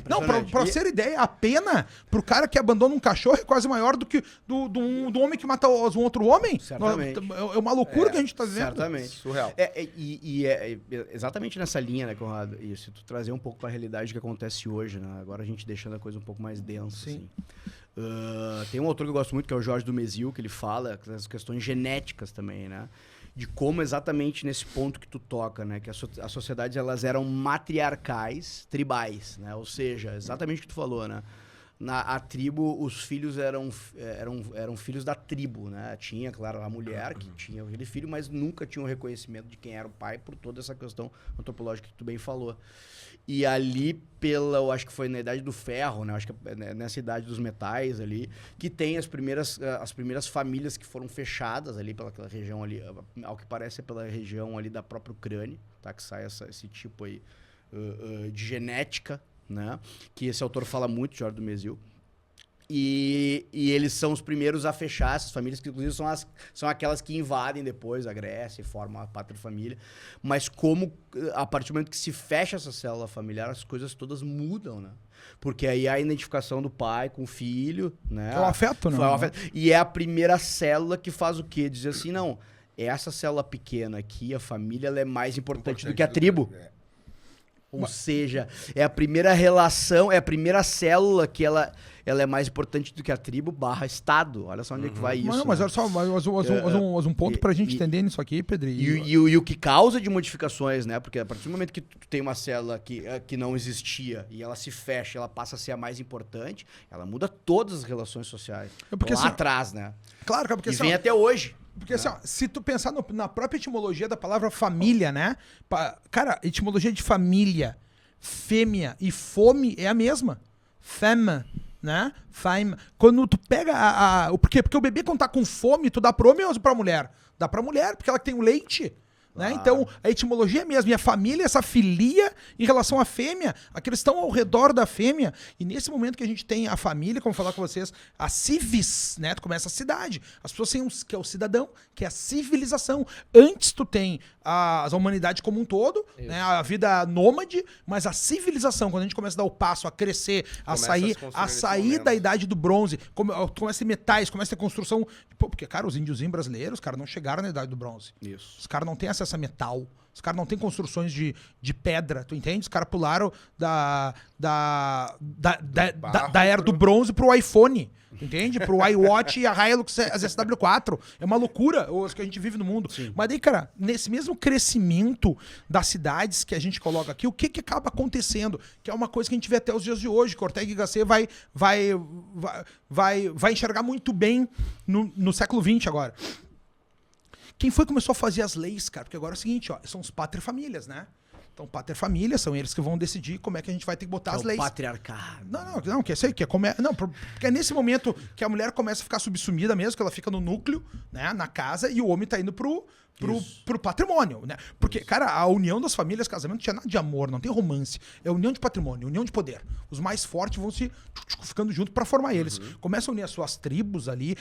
S2: Não, pra ser ideia, a pena pro cara que abandona um cachorro é quase maior do que do homem que mata um outro homem.
S1: Certamente.
S2: É uma loucura que a gente tá vendo.
S1: Certamente.
S3: Surreal.
S1: É exatamente nessa linha, né, Conrado? Isso, tu trazer um pouco pra realidade que acontece hoje, né? Agora a gente deixando a coisa um pouco mais densa,
S2: Sim.
S1: assim. Tem um autor que eu gosto muito, que é o Jorge Dumézil, que ele fala das questões genéticas também, né? De como exatamente nesse ponto que tu toca, né? Que as sociedades, elas eram matriarcais, tribais, né? Ou seja, exatamente o que tu falou, né? A tribo, os filhos eram filhos da tribo, né? Tinha, claro, a mulher que tinha aquele filho, mas nunca tinha o reconhecimento de quem era o pai por toda essa questão antropológica que tu bem falou. E ali, eu acho que foi na Idade do Ferro, né? Acho que nessa Idade dos Metais ali, que tem as primeiras famílias que foram fechadas ali pelaquela região ali, ao que parece é pela região ali da própria Ucrânia, tá? Que sai esse tipo aí de genética, né? Que esse autor fala muito, Jorge Dumézil. E eles são os primeiros a fechar essas famílias, que inclusive são aquelas que invadem depois a Grécia e formam a pátria família. Mas como, a partir do momento que se fecha essa célula familiar, as coisas todas mudam, né? Porque aí a identificação do pai com o filho, né?
S2: É o afeto, né?
S1: E é a primeira célula que faz o quê? Dizer assim, não, essa célula pequena aqui, a família, ela é mais importante do que a tribo. Ou seja, é a primeira relação, é a primeira célula que ela é mais importante do que a tribo / Estado. Olha só onde é que vai isso.
S2: Mas olha só, um ponto pra gente entender nisso aqui, Pedro.
S1: E o que causa de modificações, né? Porque a partir do momento que tu tem uma célula que não existia e ela se fecha, ela passa a ser a mais importante, ela muda todas as relações sociais.
S2: Porque,
S1: lá atrás, né?
S2: Claro, porque
S1: vem até hoje.
S2: Porque assim, ó, se tu pensar na própria etimologia da palavra família, né? Cara, etimologia de família, fêmea e fome é a mesma. Femme, né? Femme. Quando tu pega Por quê? Porque o bebê, quando tá com fome, tu dá pro homem ou pra mulher? Dá pra mulher, porque ela tem o leite. Né? Então, a etimologia é mesmo. E a família, essa filia em relação à fêmea, aqueles estão ao redor da fêmea. E nesse momento que a gente tem a família, como falar com vocês, a civis, né? Tu começa a cidade. As pessoas têm que é o cidadão, que é a civilização. Antes tu tem a humanidade como um todo, né? A vida nômade, mas a civilização, quando a gente começa a dar o passo, a crescer, a sair da idade do bronze, começa a ter metais, começa a ter construção. Porque, cara, os índiozinhos brasileiros, cara, não chegaram na idade do bronze.
S1: Isso.
S2: Os caras não têm acesso a metal. Os caras não têm construções de pedra, tu entende? Os caras pularam da era do bronze pro iPhone, tu entende? Pro iWatch e a Hilux SW4. É uma loucura o que a gente vive no mundo.
S1: Sim.
S2: Mas daí, cara, nesse mesmo crescimento das cidades que a gente coloca aqui, o que acaba acontecendo? Que é uma coisa que a gente vê até os dias de hoje, que Ortega y Gasset vai enxergar muito bem no século XX agora. Quem foi que começou a fazer as leis, cara? Porque agora é o seguinte, ó, são os patrifamílias, né? Então, patrifamília são eles que vão decidir como é que a gente vai ter que botar as leis.
S1: O patriarcado.
S2: Não, que é isso aí, porque é nesse momento que a mulher começa a ficar subsumida mesmo, que ela fica no núcleo, né, na casa, e o homem tá indo pro patrimônio, né? Porque, cara, a união das famílias, casamento, não tinha nada de amor, não tem romance. É união de patrimônio, união de poder. Os mais fortes vão se ficando junto pra formar eles. Começam a unir as suas tribos ali,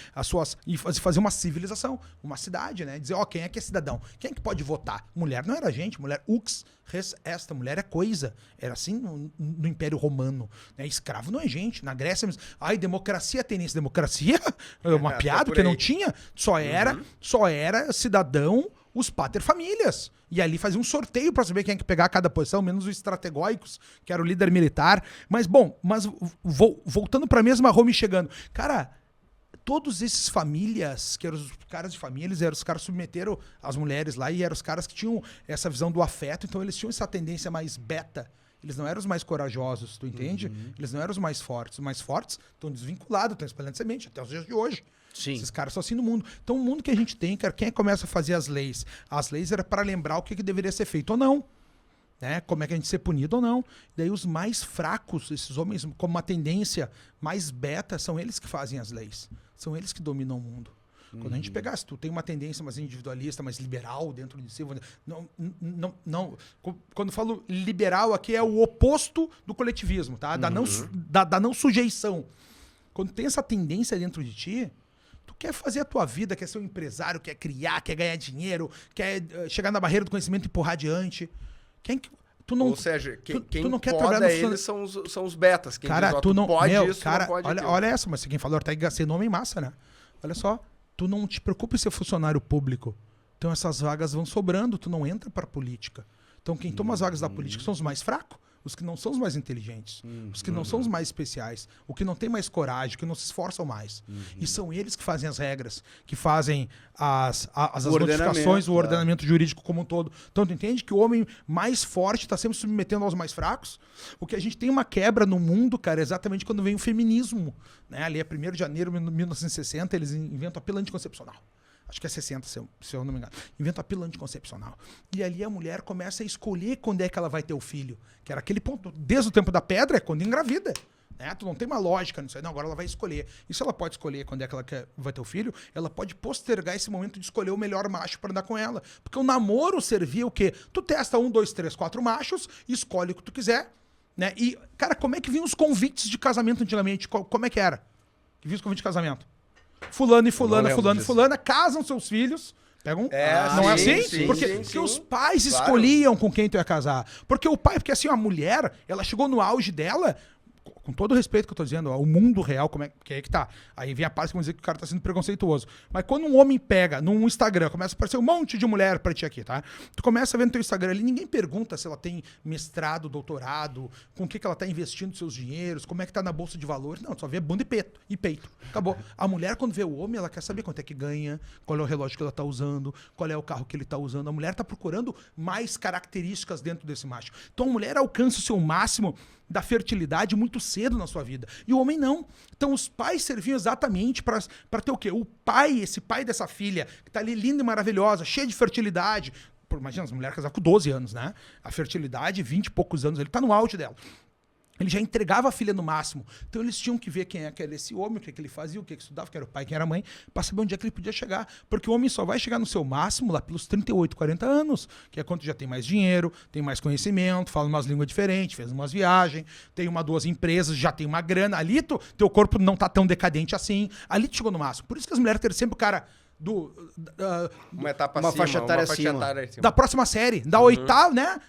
S2: e fazer uma civilização, uma cidade, né? Dizer, ó, quem é que é cidadão? Quem é que pode votar? Mulher não era gente, mulher ux res est, mulher é coisa. Era assim no Império Romano, né? Escravo não é gente. Na Grécia, democracia tem nisso. Democracia é uma piada, porque não tinha. Só era cidadão os paterfamílias. E ali fazia um sorteio para saber quem é que pegar cada posição, menos os estrategóicos, que era o líder militar. Mas, voltando para a mesma Roma e chegando. Cara, todos esses famílias, que eram os caras de famílias, eram os caras que submeteram as mulheres lá, e eram os caras que tinham essa visão do afeto, então eles tinham essa tendência mais beta. Eles não eram os mais corajosos, tu entende? Eles não eram os mais fortes. Os mais fortes estão desvinculados, estão espalhando semente até os dias de hoje.
S1: Sim.
S2: Esses caras são assim no mundo. Então, o mundo que a gente tem, cara, quem começa a fazer as leis? As leis era para lembrar o que deveria ser feito ou não. Né? Como é que a gente ser punido ou não. Daí os mais fracos, esses homens com uma tendência mais beta, são eles que fazem as leis. São eles que dominam o mundo. Quando a gente pegar, se tu tem uma tendência mais individualista, mais liberal dentro de si, não. Quando eu falo liberal aqui é o oposto do coletivismo, tá? Da não sujeição. Quando tem essa tendência dentro de ti, tu Tu quer fazer a tua vida, quer ser um empresário, quer criar, quer ganhar dinheiro, quer chegar na barreira do conhecimento e empurrar adiante. Tu não,
S3: ou seja, quem
S2: tu não quer
S3: poda eles são os betas. Quem
S2: cara,
S3: diz,
S2: tu não
S3: pode
S2: meu,
S3: isso,
S2: cara,
S3: não pode
S2: olha essa, mas quem falou Ortega ser nome em massa, né? Olha só, tu não te preocupa em ser funcionário público. Então essas vagas vão sobrando, tu não entra para política. Então quem toma as vagas da política são os mais fracos, os que não são os mais inteligentes, os que não são os mais especiais, o que não tem mais coragem, que não se esforçam mais. E são eles que fazem as regras, que fazem as notificações, o ordenamento jurídico como um todo. Então tu entende que o homem mais forte está sempre submetendo aos mais fracos? O que a gente tem uma quebra no mundo, cara, é exatamente quando vem o feminismo. Né? Ali é 1º de janeiro de 1960, eles inventam a pílula anticoncepcional. Acho que é 60, se eu não me engano. Inventa a pílula anticoncepcional. E ali a mulher começa a escolher quando é que ela vai ter o filho. Que era aquele ponto, desde o tempo da pedra, é quando engravida. Né? Tu não tem uma lógica nisso aí. Não, agora ela vai escolher. E se ela pode escolher quando é que ela vai ter o filho, ela pode postergar esse momento de escolher o melhor macho para andar com ela. Porque o namoro servia o quê? Tu testa 1, 2, 3, 4 machos, escolhe o que tu quiser. Né? E, cara, como é que vinham os convites de casamento antigamente? Como é que era? Que vinha os convites de casamento? Fulano e fulana casam seus filhos. Pegam. Não é assim?
S3: Sim,
S2: porque os pais escolhiam com quem tu ia casar. Porque porque assim, a mulher, ela chegou no auge dela. Com todo o respeito que eu tô dizendo, o mundo real, como é que tá? Aí vem a parte que vão dizer que o cara tá sendo preconceituoso. Mas quando um homem pega num Instagram, começa a aparecer um monte de mulher pra ti aqui, tá? Tu começa a ver no teu Instagram ali, ninguém pergunta se ela tem mestrado, doutorado, com o que ela tá investindo seus dinheiros, como é que tá na bolsa de valores. Não, só vê bunda e peito. Acabou. A mulher, quando vê o homem, ela quer saber quanto é que ganha, qual é o relógio que ela tá usando, qual é o carro que ele tá usando. A mulher tá procurando mais características dentro desse macho. Então a mulher alcança o seu máximo da fertilidade muito cedo na sua vida. E o homem não. Então os pais serviam exatamente para ter o quê? O pai, esse pai dessa filha, que tá ali linda e maravilhosa, cheia de fertilidade. Imagina, essa mulher casar com 12 anos, né? A fertilidade, 20 e poucos anos, ele tá no auge dela. Ele já entregava a filha no máximo. Então eles tinham que ver quem é que era esse homem, o que ele fazia, o que ele estudava, quem era o pai, quem era a mãe, para saber onde é que ele podia chegar. Porque o homem só vai chegar no seu máximo lá pelos 38, 40 anos, que é quando já tem mais dinheiro, tem mais conhecimento, fala umas línguas diferentes, fez umas viagens, tem 2 empresas, já tem uma grana. Ali teu corpo não tá tão decadente assim. Ali tu chegou no máximo. Por isso que as mulheres terem sempre o cara
S3: uma etapa
S1: uma
S3: acima,
S1: faixa etária acima.
S2: Da próxima série, da oitava, né?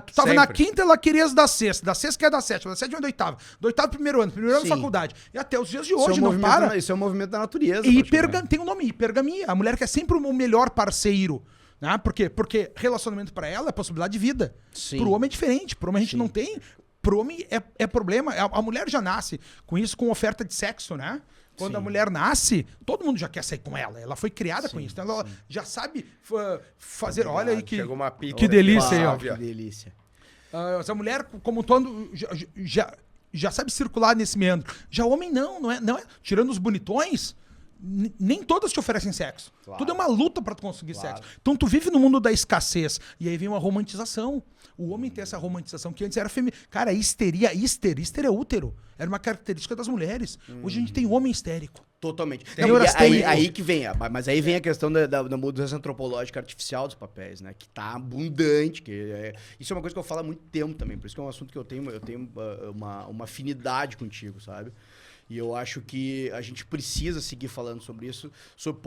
S2: Tu tava na quinta, ela queria da sexta que é da sétima da oitava. Do oitavo primeiro ano da faculdade. E até os dias de hoje não para.
S1: Isso é um movimento da natureza.
S2: E tem um nome, hipergamia. A mulher quer sempre o melhor parceiro. Né? Por quê? Porque relacionamento pra ela é possibilidade de vida.
S1: Sim.
S2: Pro homem é diferente. Pro homem a gente não tem. Pro homem é problema. A mulher já nasce com isso, com oferta de sexo, né? Quando a mulher nasce, todo mundo já quer sair com ela. Ela foi criada com isso. Então ela já sabe fazer. Olha aí que delícia aí, ó.
S1: Que delícia.
S2: Essa mulher, como um todo, já sabe circular nesse meandro. Já o homem não é. Tirando os bonitões, nem todas te oferecem sexo. Claro. Tudo é uma luta pra tu conseguir sexo. Então tu vive no mundo da escassez. E aí vem uma romantização. O homem tem essa romantização que antes era feminina. Cara, histeria é útero. Era uma característica das mulheres. Hoje a gente tem homem histérico.
S1: Totalmente.
S2: Aí
S1: que vem, mas aí vem a questão da mudança antropológica artificial dos papéis, né? Que tá abundante. Isso é uma coisa que eu falo há muito tempo também. Por isso que é um assunto que eu tenho uma afinidade contigo, sabe? E eu acho que a gente precisa seguir falando sobre isso, sob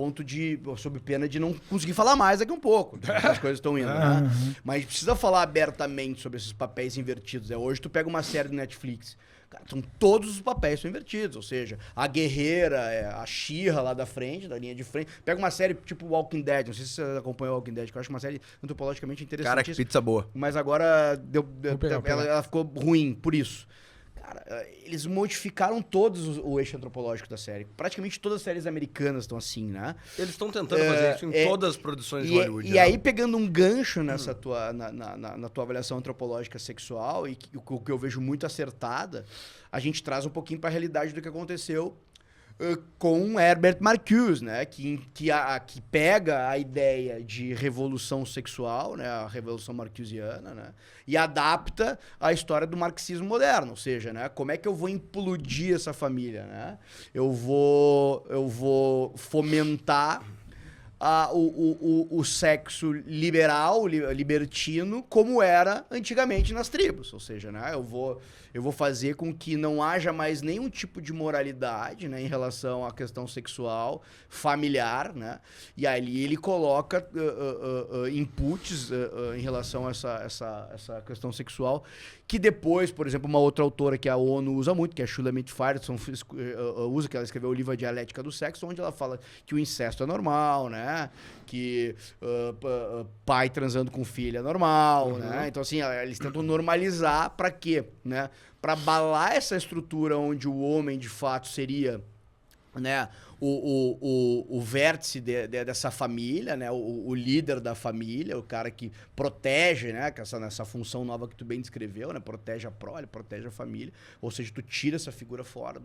S1: pena de não conseguir falar mais daqui um pouco. As coisas estão indo, né? Mas a gente precisa falar abertamente sobre esses papéis invertidos. Hoje tu pega uma série do Netflix, cara, todos os papéis são invertidos. Ou seja, a guerreira, a She-Ra lá da frente, da linha de frente. Pega uma série tipo Walking Dead, não sei se você acompanhou Walking Dead, que eu acho uma série antropologicamente interessante.
S3: Cara, que pizza boa.
S1: Mas agora ela ficou ruim por isso. Cara, eles modificaram todos o eixo antropológico da série. Praticamente todas as séries americanas estão assim, né?
S3: Eles estão tentando fazer isso em todas as produções de Hollywood.
S1: E aí, pegando um gancho nessa na tua avaliação antropológica sexual, e o que eu vejo muito acertada, a gente traz um pouquinho para a realidade do que aconteceu com Herbert Marcuse, né? Que pega a ideia de revolução sexual, né? A revolução marcusiana, né? E adapta a história do marxismo moderno, ou seja, né? Como é que eu vou implodir essa família, né? Eu vou fomentar o sexo libertino como era antigamente nas tribos. Ou seja, né, eu vou fazer com que não haja mais nenhum tipo de moralidade, né, em relação à questão sexual, familiar, né? E aí ele coloca inputs em relação a essa questão sexual, que depois, por exemplo, uma outra autora que a ONU usa muito, que é a Shulamit Farson, usa, que ela escreveu o livro A Dialética do Sexo, onde ela fala que o incesto é normal, né? Que pai transando com filha é normal, né? Então, assim, eles tentam normalizar para quê? Né? Para abalar essa estrutura onde o homem, de fato, seria, né, o vértice dessa família, né, o líder da família, o cara que protege, né, nessa função nova que tu bem descreveu, né, protege a prole, protege a família, ou seja, tu tira essa figura fora,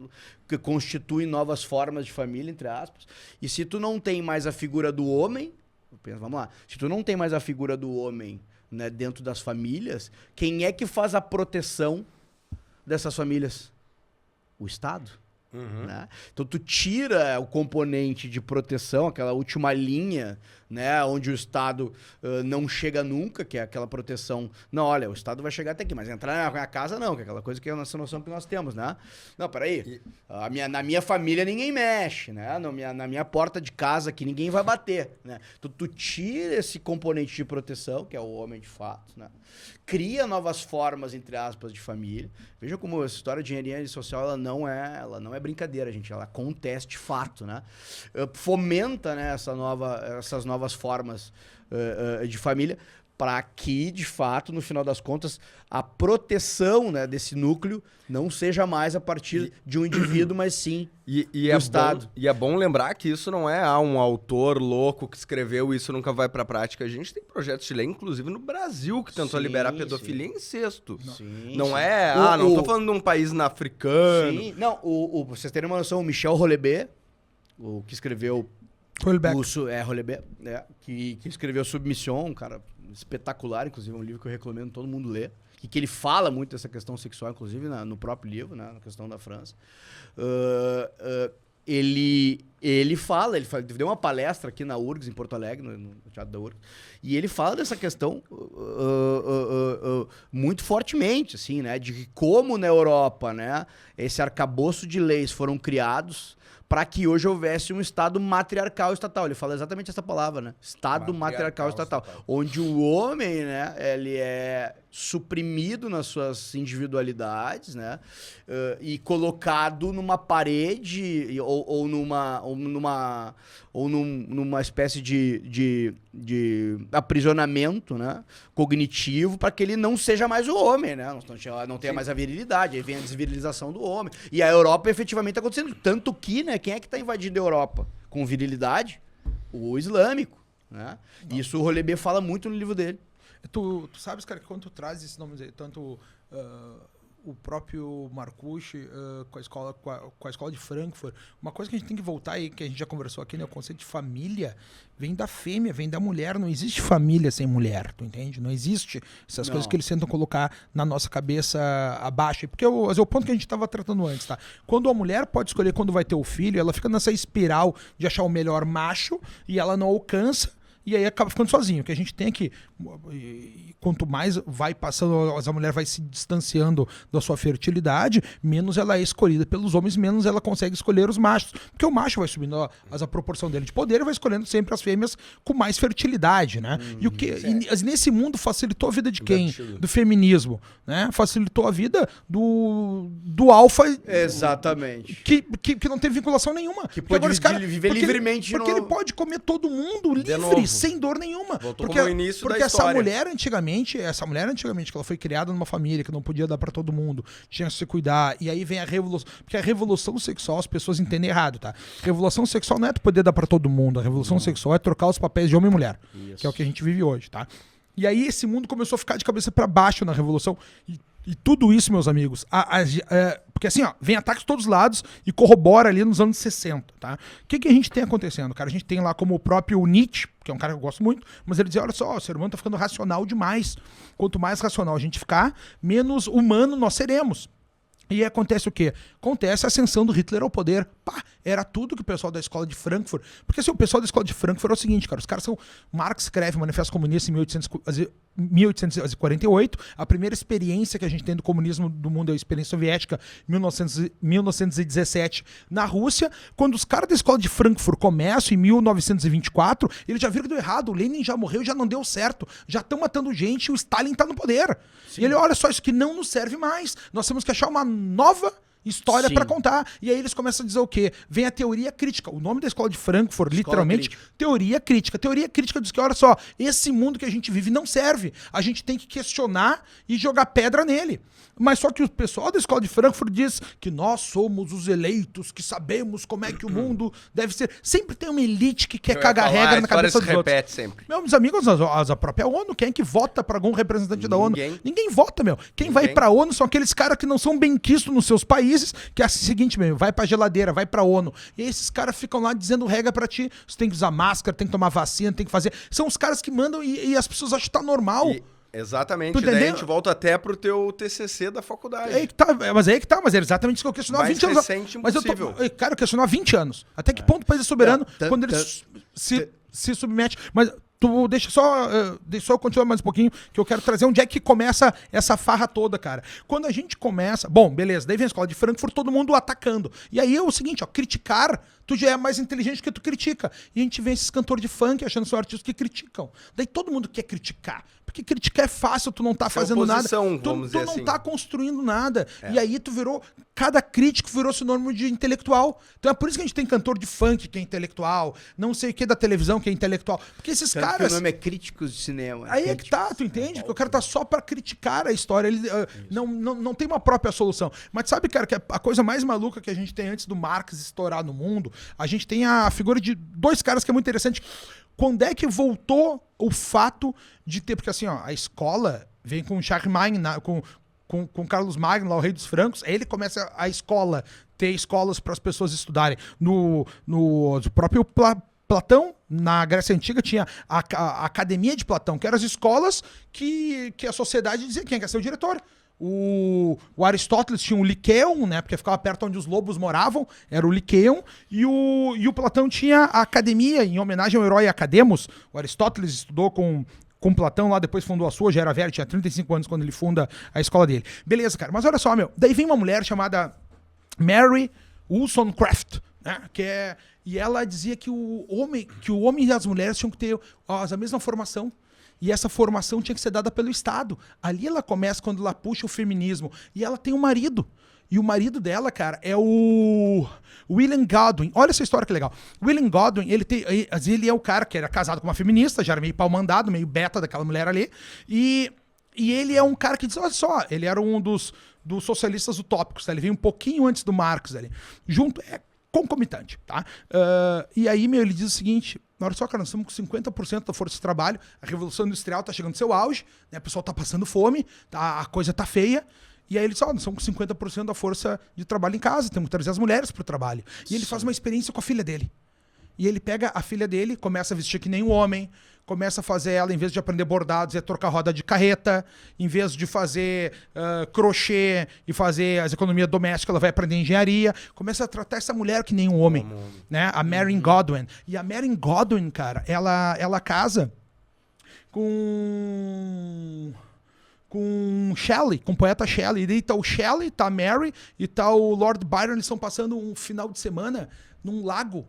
S1: que constitui novas formas de família, entre aspas, e se tu não tem mais a figura do homem, vamos lá, se tu não tem mais a figura do homem, né, dentro das famílias, quem é que faz a proteção dessas famílias? O Estado. Né? Então tu tira o componente de proteção, aquela última linha, né, onde o Estado não chega nunca, que é aquela proteção. Não, olha, o Estado vai chegar até aqui, mas entrar na casa não, que é aquela coisa que é essa noção que nós temos, né? Não, peraí, na minha família ninguém mexe, né? Na minha porta de casa aqui ninguém vai bater, né? Então tu tira esse componente de proteção, que é o homem de fato, né? Cria novas formas, entre aspas, de família. Veja como essa história de engenharia social, ela não é brincadeira, gente. Ela acontece de fato, né? Fomenta, né, essas novas formas de família, para que, de fato, no final das contas, a proteção, né, desse núcleo não seja mais a partir de um indivíduo, mas sim do Estado.
S3: E é bom lembrar que isso não é um autor louco que escreveu e isso nunca vai pra prática. A gente tem projetos de lei, inclusive no Brasil, que tentou liberar pedofilia e incesto. Não tô falando de um país africano.
S1: Sim, não, vocês terem uma noção, o Michel Houellebecq, o que escreveu... Houellebecq, que escreveu Submission, um cara espetacular, inclusive é um livro que eu recomendo todo mundo ler, e que ele fala muito dessa questão sexual, inclusive no próprio livro, né, na questão da França. Ele deu uma palestra aqui na URGS, em Porto Alegre, no Teatro da URGS, e ele fala dessa questão muito fortemente, assim, né, de como na Europa, né, esse arcabouço de leis foram criados para que hoje houvesse um Estado matriarcal estatal. Ele fala exatamente essa palavra, né? Estado matriarcal estatal. Onde o homem, né, ele é suprimido nas suas individualidades, né? E colocado numa parede ou numa espécie de aprisionamento, né, cognitivo, para que ele não seja mais o homem, né? Não tenha mais a virilidade. Aí vem a desvirilização do homem. E a Europa efetivamente está acontecendo. Tanto que, né, quem é que está invadindo a Europa com virilidade? O islâmico, né? Isso o Houellebecq fala muito no livro dele.
S2: Tu sabes, cara, que quando tu traz esse nome, tanto o próprio Marcuse com a escola de Frankfurt, uma coisa que a gente tem que voltar aí, que a gente já conversou aqui, né, o conceito de família vem da fêmea, vem da mulher. Não existe família sem mulher, tu entende? Não existe essas coisas que eles tentam colocar na nossa cabeça abaixo. Porque é o ponto que a gente estava tratando antes, tá? Quando a mulher pode escolher quando vai ter o filho, ela fica nessa espiral de achar o melhor macho e ela não alcança. E aí acaba ficando sozinho. O que a gente tem que... Quanto mais vai passando, a mulher vai se distanciando da sua fertilidade, menos ela é escolhida pelos homens, menos ela consegue escolher os machos. Porque o macho vai subindo a proporção dele de poder e vai escolhendo sempre as fêmeas com mais fertilidade, né? E nesse mundo facilitou a vida de quem? Do feminismo, né? Facilitou a vida do alfa...
S1: Exatamente.
S2: Que não tem vinculação nenhuma.
S1: Que pode viver livremente.
S2: Porque ele pode comer todo mundo livre, sem dor nenhuma.
S3: Porque o início da
S2: essa mulher antigamente, que ela foi criada numa família que não podia dar pra todo mundo, tinha que se cuidar, e aí vem a revolução, porque a revolução sexual as pessoas entendem errado, tá? Revolução sexual não é tu poder dar pra todo mundo, a revolução sexual é trocar os papéis de homem e mulher, que é o que a gente vive hoje, tá? E aí esse mundo começou a ficar de cabeça pra baixo na revolução, e tudo isso, meus amigos, porque assim, ó, vem ataques de todos os lados e corrobora ali nos anos 60, tá? O que a gente tem acontecendo, cara? A gente tem lá como o próprio Nietzsche, que é um cara que eu gosto muito, mas ele dizia, olha só, o ser humano tá ficando racional demais. Quanto mais racional a gente ficar, menos humano nós seremos. E acontece o quê? Acontece a ascensão do Hitler ao poder. Pá, era tudo que o pessoal da escola de Frankfurt... Porque assim, o pessoal da escola de Frankfurt é o seguinte, cara, os caras são... Marx escreve o Manifesto Comunista em 1848. A primeira experiência que a gente tem do comunismo do mundo é a experiência soviética, 1917, na Rússia. Quando os caras da escola de Frankfurt começam em 1924, eles já viram que deu errado. O Lenin já morreu, já não deu certo. Já estão matando gente e o Stalin tá no poder. Sim. E ele, olha só, isso que não nos serve mais. Nós temos que achar uma nova história para contar. E aí eles começam a dizer o quê? Vem a teoria crítica. O nome da escola de Frankfurt, literalmente, teoria crítica. Teoria crítica diz que, olha só, esse mundo que a gente vive não serve. A gente tem que questionar e jogar pedra nele. Mas só que o pessoal da escola de Frankfurt diz que nós somos os eleitos, que sabemos como é que o mundo deve ser. Sempre tem uma elite que quer cagar regra na cabeça dos outros.
S3: Repete sempre.
S2: Meus amigos, a própria ONU, quem é que vota para algum representante da ONU? Ninguém vota, meu. Quem vai pra ONU são aqueles caras que não são benquistos nos seus países, que é o seguinte, meu, vai pra geladeira, vai pra ONU. E aí esses caras ficam lá dizendo regra pra ti. Você tem que usar máscara, tem que tomar vacina, tem que fazer... São os caras que mandam e as pessoas acham que tá normal.
S3: Exatamente, daí a gente volta até pro teu TCC da faculdade.
S2: Mas é exatamente isso que eu questiono há 20 anos. Mas eu questiono há 20 anos. Até que ponto o país é soberano quando ele se submete... Mas deixa eu continuar mais um pouquinho, que eu quero trazer onde é que começa essa farra toda, cara. Quando a gente começa... Bom, beleza, daí vem a escola de Frankfurt, todo mundo atacando. E aí é o seguinte, ó, criticar, tu já é mais inteligente que tu critica. E a gente vê esses cantores de funk achando que são artistas que criticam. Daí todo mundo quer criticar. Porque criticar é fácil, tu não tá fazendo nada. Tu não tá construindo nada. E aí tu virou... Cada crítico virou sinônimo de intelectual. Então é por isso que a gente tem cantor de funk que é intelectual, não sei o que da televisão que é intelectual. Porque esses caras...
S1: Que o nome é críticos de cinema.
S2: Aí é que tá, tu entende? Porque o cara tá só pra criticar a história. Ele não tem uma própria solução. Mas sabe, cara, que a coisa mais maluca que a gente tem antes do Marx estourar no mundo, a gente tem a figura de dois caras que é muito interessante. Quando é que voltou o fato de ter... Porque assim, ó, a escola vem com Charlemagne, com Carlos Magno, lá, o rei dos francos. Aí ele começa a escola, ter escolas para as pessoas estudarem. No próprio Platão, na Grécia Antiga, tinha a Academia de Platão, que eram as escolas que a sociedade dizia quem quer ser o diretor. O Aristóteles tinha o Liqueion, né, porque ficava perto onde os lobos moravam, era o Liqueion, e o Platão tinha a academia, em homenagem ao herói Academos. O Aristóteles estudou com Platão lá, depois fundou a sua, já era velho, tinha 35 anos quando ele funda a escola dele. Beleza, cara, mas olha só, meu, daí vem uma mulher chamada Mary Wollstonecraft, né, e ela dizia que o homem e as mulheres tinham que ter a mesma formação. E essa formação tinha que ser dada pelo Estado. Ali ela começa quando ela puxa o feminismo. E ela tem um marido. E o marido dela, cara, é o William Godwin. Olha essa história que legal. William Godwin, ele é o cara que era casado com uma feminista, já era meio pau-mandado, meio beta daquela mulher ali. E ele é um cara que diz, olha só, ele era um dos socialistas utópicos, tá? Ele veio um pouquinho antes do Marx ali. Junto, concomitante, tá? E aí, ele diz o seguinte... Olha só, cara, nós estamos com 50% da força de trabalho, a Revolução Industrial está chegando ao seu auge, né? O pessoal está passando fome, a coisa está feia, e aí ele diz, nós estamos com 50% da força de trabalho em casa, temos que trazer as mulheres para o trabalho. E ele faz uma experiência com a filha dele. E ele pega a filha dele, começa a vestir que nem um homem, começa a fazer ela, em vez de aprender bordados, trocar roda de carreta, em vez de fazer crochê e fazer as economias domésticas, ela vai aprender engenharia, começa a tratar essa mulher que nem um homem, né? A Mary Godwin. E a Mary Godwin, cara, ela casa com Shelley, com o poeta Shelley. E daí tá o Shelley, tá a Mary e tá o Lord Byron, eles estão passando um final de semana num lago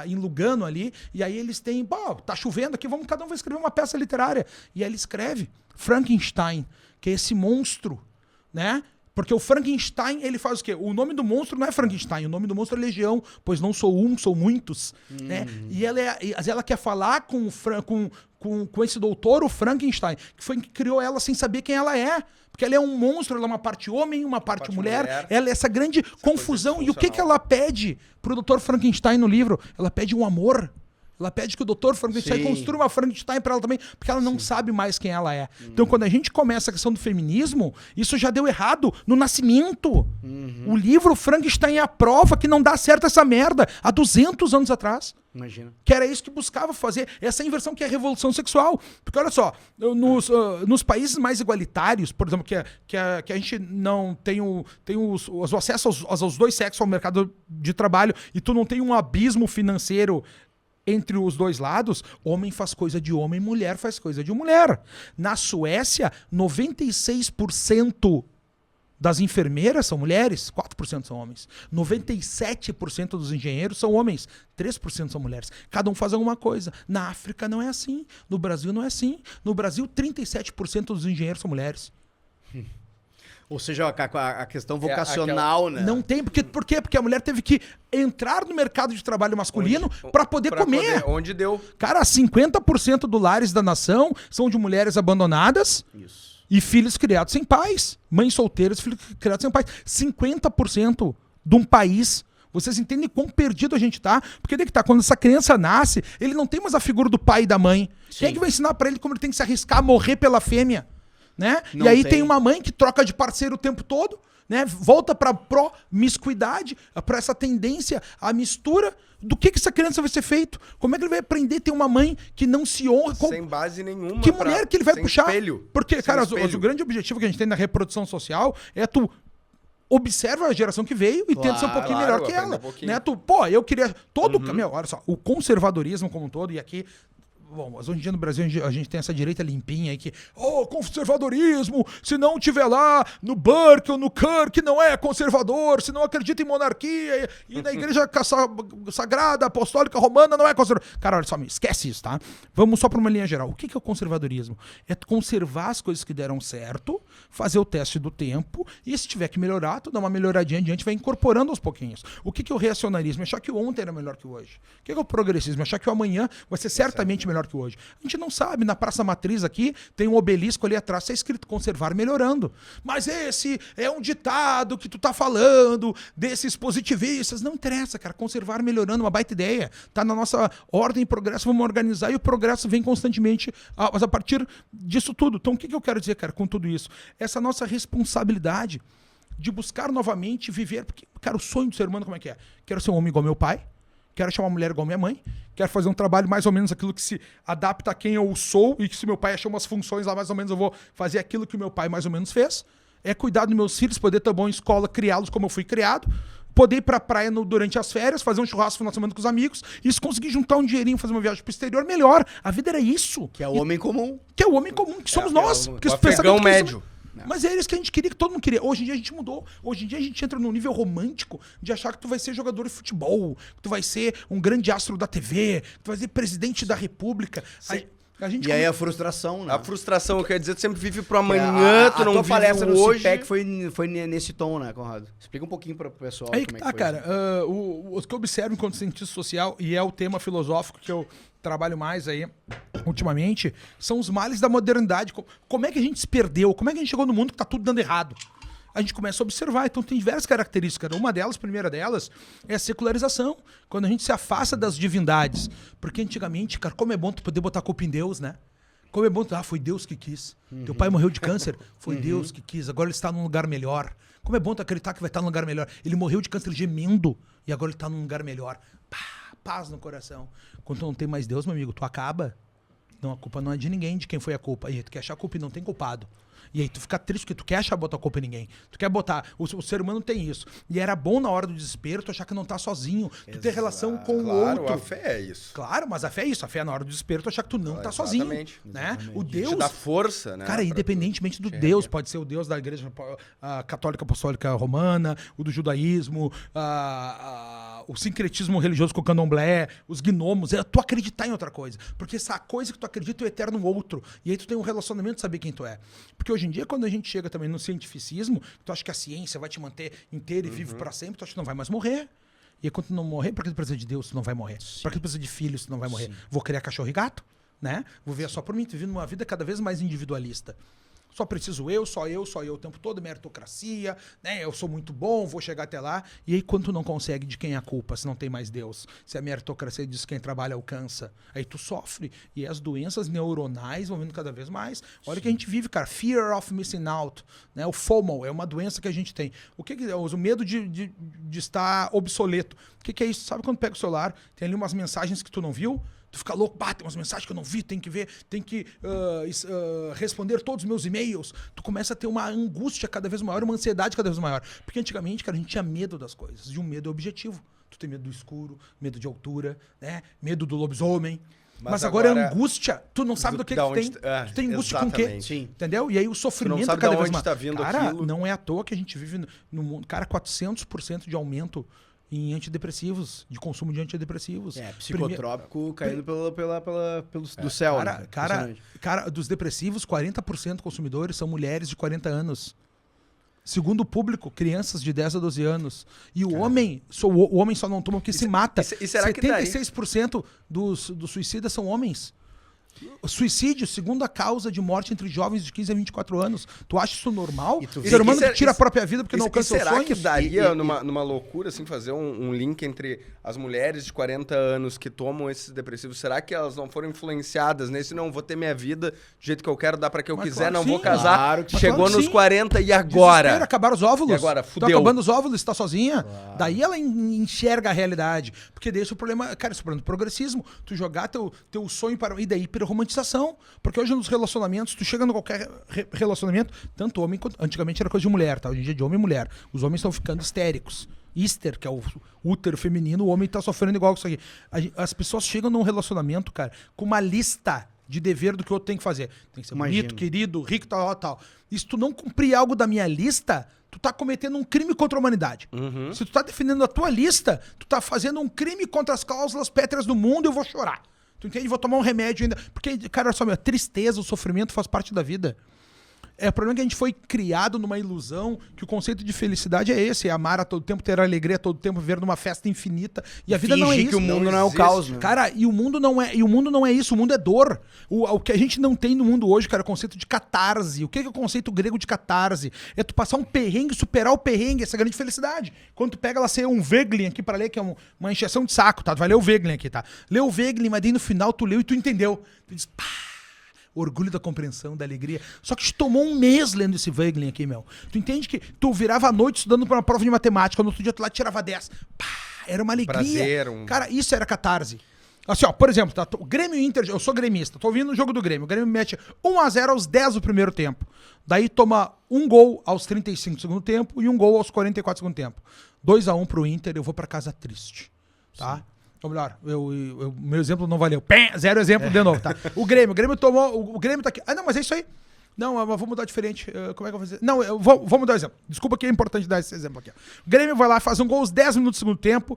S2: em Lugano ali, e aí eles têm, tá chovendo aqui, cada um vai escrever uma peça literária. E aí ele escreve Frankenstein, que é esse monstro, né? Porque o Frankenstein, ele faz o quê? O nome do monstro não é Frankenstein, o nome do monstro é Legião, pois não sou um, sou muitos, né? E ela quer falar com esse doutor, o Frankenstein, que foi que criou ela sem saber quem ela é. Porque ela é um monstro, ela é uma parte homem, uma parte mulher. Ela é essa grande confusão. E o que ela pede pro Dr. Frankenstein no livro? Ela pede um amor. Ela pede que o Dr. Frankenstein construa uma Frankenstein pra ela também, porque ela não sabe mais quem ela é. Então, quando a gente começa a questão do feminismo, isso já deu errado no nascimento. O livro Frankenstein é a prova que não dá certo essa merda há 200 anos atrás.
S1: Imagina.
S2: Que era isso que buscava fazer, essa inversão que é a revolução sexual. Porque olha só, nos países mais igualitários, por exemplo, que a gente não tem o acesso aos dois sexos ao mercado de trabalho e tu não tem um abismo financeiro entre os dois lados, homem faz coisa de homem, mulher faz coisa de mulher. Na Suécia, 96% das enfermeiras são mulheres, 4% são homens. 97% dos engenheiros são homens, 3% são mulheres. Cada um faz alguma coisa. Na África não é assim. No Brasil não é assim. No Brasil, 37% dos engenheiros são mulheres.
S1: Ou seja, a questão vocacional, né?
S2: Não tem. Por quê? Porque a mulher teve que entrar no mercado de trabalho masculino para poder comer.
S3: Onde deu.
S2: Cara, 50% dos lares da nação são de mulheres abandonadas.
S1: Isso.
S2: E filhos criados sem pais. Mães solteiras, filhos criados sem pais. 50% de um país. Vocês entendem quão perdido a gente tá? Porque daí que tá, quando essa criança nasce, ele não tem mais a figura do pai e da mãe. Sim. Quem é que vai ensinar pra ele como ele tem que se arriscar a morrer pela fêmea? Né? E aí tem uma mãe que troca de parceiro o tempo todo, né? Volta pra promiscuidade, pra essa tendência à mistura. Do que essa criança vai ser feito? Como é que ele vai aprender a ter uma mãe que não se honra?
S3: Sem base nenhuma.
S2: Que mulher que ele vai puxar?
S3: Espelho.
S2: Porque, cara, o grande objetivo que a gente tem na reprodução social é tu observa a geração que veio e tenta ser um pouquinho melhor que ela. Né? Eu queria... olha só, o conservadorismo como um todo, e aqui... Bom, mas hoje em dia no Brasil a gente tem essa direita limpinha aí que, conservadorismo, se não tiver lá no Burke ou no Kirk, não é conservador, se não acredita em monarquia e na igreja sagrada, apostólica, romana, não é conservador. Cara, olha só, esquece isso, tá? Vamos só para uma linha geral. O que é o conservadorismo? É conservar as coisas que deram certo, fazer o teste do tempo e se tiver que melhorar, tu dá uma melhoradinha adiante, vai incorporando aos pouquinhos. O que é o reacionarismo? Achar que o ontem era melhor que o hoje. O que é o progressismo? Achar que o amanhã vai ser certamente melhor que hoje. A gente não sabe. Na Praça Matriz aqui, tem um obelisco ali atrás, tá escrito conservar melhorando. Mas esse é um ditado que tu tá falando desses positivistas. Não interessa, cara. Conservar melhorando, uma baita ideia. Tá na nossa ordem e progresso, vamos organizar e o progresso vem constantemente a partir disso tudo. Então, o que eu quero dizer, cara, com tudo isso? Essa nossa responsabilidade de buscar novamente viver, porque, cara, o sonho do ser humano como é que é? Quero ser um homem igual meu pai, quero achar uma mulher igual minha mãe, quero fazer um trabalho mais ou menos aquilo que se adapta a quem eu sou e que se meu pai achou umas funções lá, mais ou menos eu vou fazer aquilo que o meu pai mais ou menos fez. É cuidar dos meus filhos, poder ter bom em escola, criá-los como eu fui criado, poder ir pra praia durante as férias, fazer um churrasco no final de semana com os amigos, e se conseguir juntar um dinheirinho, fazer uma viagem pro exterior, melhor. A vida era isso.
S1: Que é o homem comum.
S2: Que é o homem comum, que somos nós.
S3: O afegão médio.
S2: Mas é isso que a gente queria, que todo mundo queria. Hoje em dia a gente mudou. Hoje em dia a gente entra num nível romântico de achar que tu vai ser jogador de futebol, que tu vai ser um grande astro da TV, que tu vai ser presidente da República.
S1: Aí a frustração, né?
S3: A frustração, quer dizer, tu sempre vive pro amanhã, tu não vive
S1: palestra no
S3: hoje.
S1: CIPEC foi nesse tom, né, Conrado? Explica um pouquinho pro pessoal
S2: aí
S1: como
S2: que tá, cara. O que eu observo enquanto cientista social, e é o tema filosófico que eu trabalho mais aí ultimamente, são os males da modernidade. Como é que a gente se perdeu? Como é que a gente chegou no mundo que tá tudo dando errado? A gente começa a observar. Então tem diversas características. Uma delas, a primeira delas, é a secularização. Quando a gente se afasta das divindades. Porque antigamente, cara, como é bom tu poder botar a culpa em Deus, né? Como é bom tu... foi Deus que quis. Teu pai morreu de câncer. Foi Deus que quis. Agora ele está num lugar melhor. Como é bom tu acreditar que vai estar num lugar melhor. Ele morreu de câncer gemendo. E agora ele está num lugar melhor. Paz no coração. Quando tu não tem mais Deus, meu amigo, tu acaba. Não, a culpa não é de ninguém, de quem foi a culpa. E aí tu quer achar a culpa e não tem culpado. E aí tu fica triste porque tu quer achar botar a culpa em ninguém. Tu quer botar... O ser humano tem isso. E era bom na hora do desespero tu achar que não tá sozinho. Tu ter relação com o outro.
S3: Claro, a fé é isso.
S2: Claro, mas a fé é isso. A fé é na hora do desespero tu achar que tu não tá sozinho. Né? O Deus...
S3: Te dá força, né?
S2: Cara, independentemente do Deus. Pode ser o Deus da igreja católica apostólica romana, o do judaísmo, o sincretismo religioso com o candomblé, os gnomos. É tu acreditar em outra coisa. Porque essa coisa que tu acredita é o eterno outro. E aí tu tem um relacionamento de saber quem tu é. Porque hoje em dia, quando a gente chega também no cientificismo, tu acha que a ciência vai te manter inteiro e vivo para sempre, tu acha que tu não vai mais morrer. E aí, quando tu não morrer, pra que tu precisa de Deus, tu não vai morrer? Pra que tu precisa de filhos, tu não vai morrer? Vou criar cachorro e gato, né? Vou ver só por mim, tu vive numa vida cada vez mais individualista. Só preciso eu, só eu o tempo todo, meritocracia, né? Eu sou muito bom, vou chegar até lá. E aí, quando tu não consegue, de quem é a culpa, se não tem mais Deus? Se a meritocracia diz que quem trabalha alcança, aí tu sofre. E as doenças neuronais vão vindo cada vez mais. Olha o que a gente vive, cara. Fear of missing out, né? O FOMO é uma doença que a gente tem. O que é o medo de estar obsoleto? O que é isso? Sabe quando pega o celular, tem ali umas mensagens que tu não viu? Tu fica louco, tem umas mensagens que eu não vi, tem que ver, tem que responder todos os meus e-mails. Tu começa a ter uma angústia cada vez maior, uma ansiedade cada vez maior. Porque antigamente, cara, a gente tinha medo das coisas, de um medo objetivo. Tu tem medo do escuro, medo de altura, né? Medo do lobisomem. Mas agora é angústia. Tu não sabe do que tu tem. Tu tem angústia com o quê?
S1: Sim.
S2: Entendeu? E aí o sofrimento
S3: não sabe
S2: cada
S3: de
S2: vez
S3: onde
S2: mais.
S3: tá vindo
S2: cara,
S3: aquilo.
S2: não é à toa que a gente vive no mundo. Cara, 400% de aumento em antidepressivos, de consumo de antidepressivos.
S1: Psicotrópico caindo do céu.
S2: Cara, dos depressivos, 40% consumidores são mulheres de 40 anos. Segundo o público, crianças de 10 a 12 anos. E o homem só não toma porque se mata.
S3: E será
S2: 76% dos suicidas são homens. O suicídio, segunda causa de morte entre jovens de 15 a 24 anos. Tu acha isso normal? O ser humano que tira a própria vida porque não alcança os sonhos?
S3: Será que daria, numa loucura, assim, fazer um link entre as mulheres de 40 anos que tomam esses depressivos? Será que elas não foram influenciadas nesse? Não, vou ter minha vida do jeito que eu quero, dar pra quem eu quiser, não vou casar.
S1: Claro que
S3: chegou nos 40 e agora?
S2: Desespero, acabaram os óvulos.
S3: E agora? Fudeu.
S2: Estão acabando os óvulos, tá sozinha. Claro. Daí ela enxerga a realidade. Porque daí esse é o problema, cara, esse é o problema do progressismo. Tu jogar teu sonho para... E daí hiperromantização. Porque hoje nos relacionamentos, tu chega no qualquer relacionamento, tanto homem quanto... Antigamente era coisa de mulher, tá? Hoje em dia é de homem e mulher. Os homens estão ficando histéricos. Hister, que é o útero feminino, o homem tá sofrendo igual com isso aqui. As pessoas chegam num relacionamento, cara, com uma lista de dever do que o outro tem que fazer. Tem que ser bonito, querido, rico, tal. E se tu não cumprir algo da minha lista, tu tá cometendo um crime contra a humanidade.
S3: Uhum.
S2: Se tu tá defendendo a tua lista, tu tá fazendo um crime contra as cláusulas pétreas do mundo e eu vou chorar. Tu entende? Vou tomar um remédio ainda. Porque, cara, olha só, a tristeza, o sofrimento faz parte da vida. O problema é que a gente foi criado numa ilusão que o conceito de felicidade é esse: é amar a todo tempo, ter alegria a todo tempo, viver numa festa infinita. E a vida não é isso.
S1: Que o mundo não é o caos, né?
S2: Cara, e o mundo não é isso, o mundo é dor. O que a gente não tem no mundo hoje, cara, é o conceito de catarse. O que é o conceito grego de catarse? É tu passar um perrengue, superar o perrengue, essa grande felicidade. Quando tu pega lá, ser um Wegelin aqui pra ler, que é uma encheção de saco, tá? Tu vai ler o Wegelin aqui, tá? Lê o Wegelin, mas daí no final tu leu e tu entendeu. Tu diz, pá! Orgulho da compreensão, da alegria. Só que te tomou um mês lendo esse Wegelin aqui, meu. Tu entende que tu virava à noite estudando pra uma prova de matemática, no outro dia tu lá tirava 10. Pá, era uma alegria.
S3: Prazer,
S2: Cara, isso era catarse. Assim, ó, por exemplo, tá, o Grêmio Inter, eu sou gremista, tô ouvindo o jogo do Grêmio. O Grêmio mete 1-0 aos 10 do primeiro tempo. Daí toma um gol aos 35 do segundo tempo e um gol aos 44 do segundo tempo. 2-1 pro Inter, eu vou pra casa triste. Tá? Sim. Ou melhor, meu exemplo não valeu. Zero exemplo de novo, tá? O Grêmio tomou... O Grêmio tá aqui. Ah, não, mas é isso aí. Não, mas vou mudar diferente. Como é que eu vou fazer? Não, eu vou mudar o exemplo. Desculpa que é importante dar esse exemplo aqui. O Grêmio vai lá, faz um gol aos 10 minutos do segundo tempo,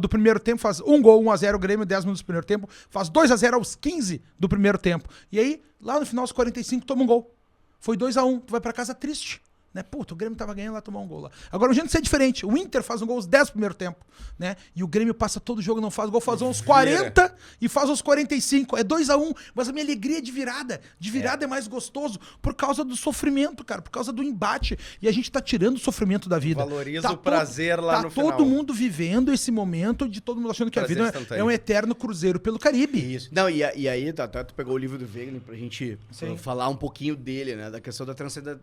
S2: do primeiro tempo, faz um gol, 1-0 o Grêmio, 10 minutos do primeiro tempo, faz 2-0 aos 15 do primeiro tempo. E aí, lá no final, aos 45, toma um gol. Foi 2-1, tu vai pra casa triste. Né? Puta, o Grêmio tava ganhando lá, tomar um gol lá. Agora, o jeito de ser diferente. O Inter faz um gol aos 10 do primeiro tempo, né? E o Grêmio passa todo o jogo, não faz gol, faz uns 40 e faz uns 45. É 2-1, mas a minha alegria é de virada. De virada é mais gostoso por causa do sofrimento, cara, por causa do embate. E a gente tá tirando o sofrimento da vida.
S3: Valoriza o prazer lá no final.
S2: Tá todo mundo vivendo esse momento de todo mundo achando que prazer a vida é um eterno cruzeiro pelo Caribe.
S1: Isso. Não, e aí, tu pegou o livro do Wegelin pra gente falar um pouquinho dele, né? Da questão da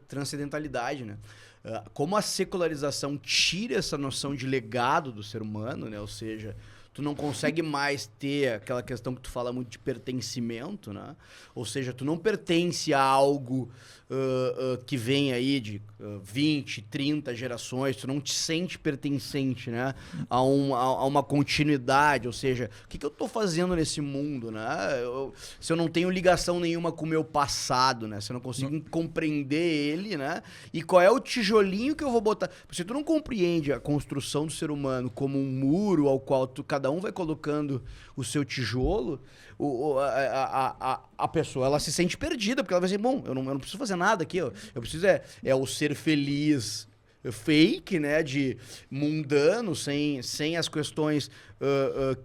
S1: transcendentalidade, né? Como a secularização tira essa noção de legado do ser humano, né? Ou seja, tu não consegue mais ter aquela questão que tu fala muito de pertencimento, né? Ou seja, tu não pertence a algo que vem aí de 20, 30 gerações, tu não te sente pertencente, né? A uma continuidade, ou seja, o que eu tô fazendo nesse mundo, né? Se eu não tenho ligação nenhuma com o meu passado, né? Se eu não consigo compreender ele, né? E qual é o tijolinho que eu vou botar? Se tu não compreende a construção do ser humano como um muro ao qual cada um vai colocando o seu tijolo, a pessoa, ela se sente perdida, porque ela vai dizer, bom, eu não preciso fazer nada aqui, eu preciso o ser feliz fake, né? De mundano, sem as questões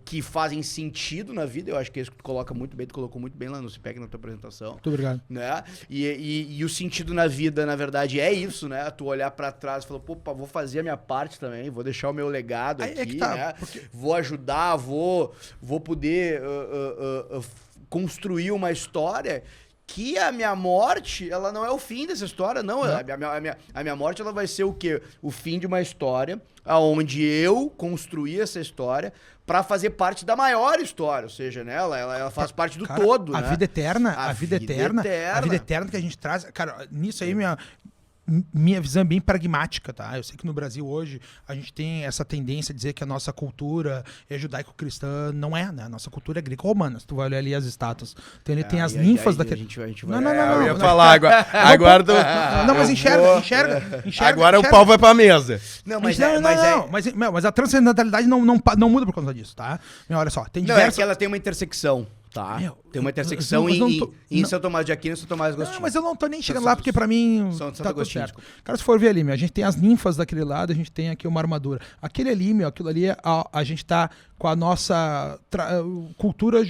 S1: que fazem sentido na vida. Eu acho que é isso que tu coloca muito bem, tu colocou muito bem lá no CPEC na tua apresentação.
S2: Muito obrigado.
S1: Né? E o sentido na vida, na verdade, é isso, né? Tu olhar pra trás e falar, pô, vou fazer a minha parte também, vou deixar o meu legado aqui, né? Porque... Vou ajudar, vou poder construir uma história que a minha morte, ela não é o fim dessa história, não. A minha morte, ela vai ser o quê? O fim de uma história onde eu construí essa história pra fazer parte da maior história, ou seja, né? Ela faz parte do todo,
S2: a
S1: né?
S2: Vida eterna, a vida eterna que a gente traz, cara, nisso aí minha visão é bem pragmática, tá? Eu sei que no Brasil hoje a gente tem essa tendência a dizer que a nossa cultura é judaico-cristã. Não é, né? A nossa cultura é greco-romana. Se tu vai olhar ali as estátuas, tem as ninfas daquele...
S3: Não. Eu ia falar agora.
S2: Não, mas enxerga.
S3: Agora o pau vai pra mesa.
S2: Mas a transcendentalidade não muda por conta disso, tá? Olha só, tem diversas...
S1: Não, é que ela tem uma intersecção. Tá. Tem uma intersecção em São Tomás de Aquino e São Tomás de Agostinho.
S2: Não, mas eu não tô nem chegando lá, porque pra mim tá tudo certo. Cara, se for ver ali, a gente tem as ninfas daquele lado, a gente tem aqui uma armadura. Aquele ali, aquilo ali, a gente tá com a nossa cultura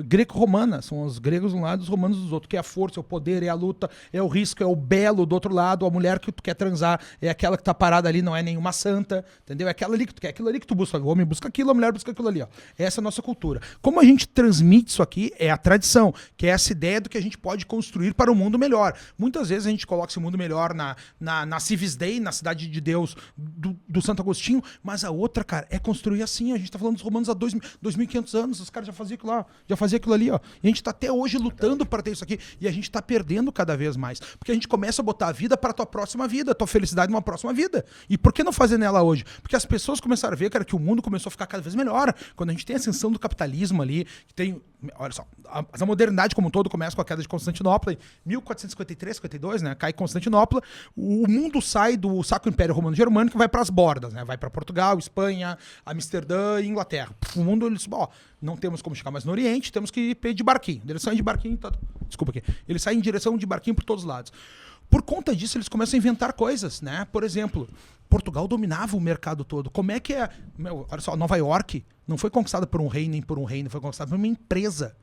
S2: greco-romana. São os gregos de um lado e os romanos dos outros, que é a força, é o poder, é a luta, é o risco, é o belo do outro lado. A mulher que tu quer transar é aquela que tá parada ali, não é nenhuma santa, entendeu? É aquela ali que tu quer, aquilo ali que tu busca. O homem busca aquilo, a mulher busca aquilo ali, ó. Essa é a nossa cultura. Como a gente transmite isso aqui, é a tradição, que é essa ideia do que a gente pode construir para um mundo melhor. Muitas vezes a gente coloca esse mundo melhor na Civis Dei, na Cidade de Deus do Santo Agostinho, mas a outra, cara, é construir assim. A gente tá falando dos romanos há 2.500 anos, os caras já faziam aquilo lá, já fazia aquilo ali, ó. E a gente tá até hoje lutando para ter isso aqui. E a gente tá perdendo cada vez mais. Porque a gente começa a botar a vida para tua próxima vida, tua felicidade numa próxima vida. E por que não fazer nela hoje? Porque as pessoas começaram a ver, cara, que o mundo começou a ficar cada vez melhor. Quando a gente tem a ascensão do capitalismo ali, que tem... Olha só, a modernidade como um todo começa com a queda de Constantinopla em 1453, 52, né? Cai Constantinopla, o mundo sai do Sacro Império Romano Germânico e vai para as bordas, né? Vai para Portugal, Espanha, Amsterdã e Inglaterra. O mundo, eles, não temos como chegar mais no Oriente, temos que ir de barquinho. Eles saem de barquinho, desculpa aqui. Eles saem em direção de barquinho por todos os lados. Por conta disso, eles começam a inventar coisas, né? Por exemplo, Portugal dominava o mercado todo. Como é que é... olha só, Nova York não foi conquistada por um rei nem por um reino, foi conquistada por uma empresa.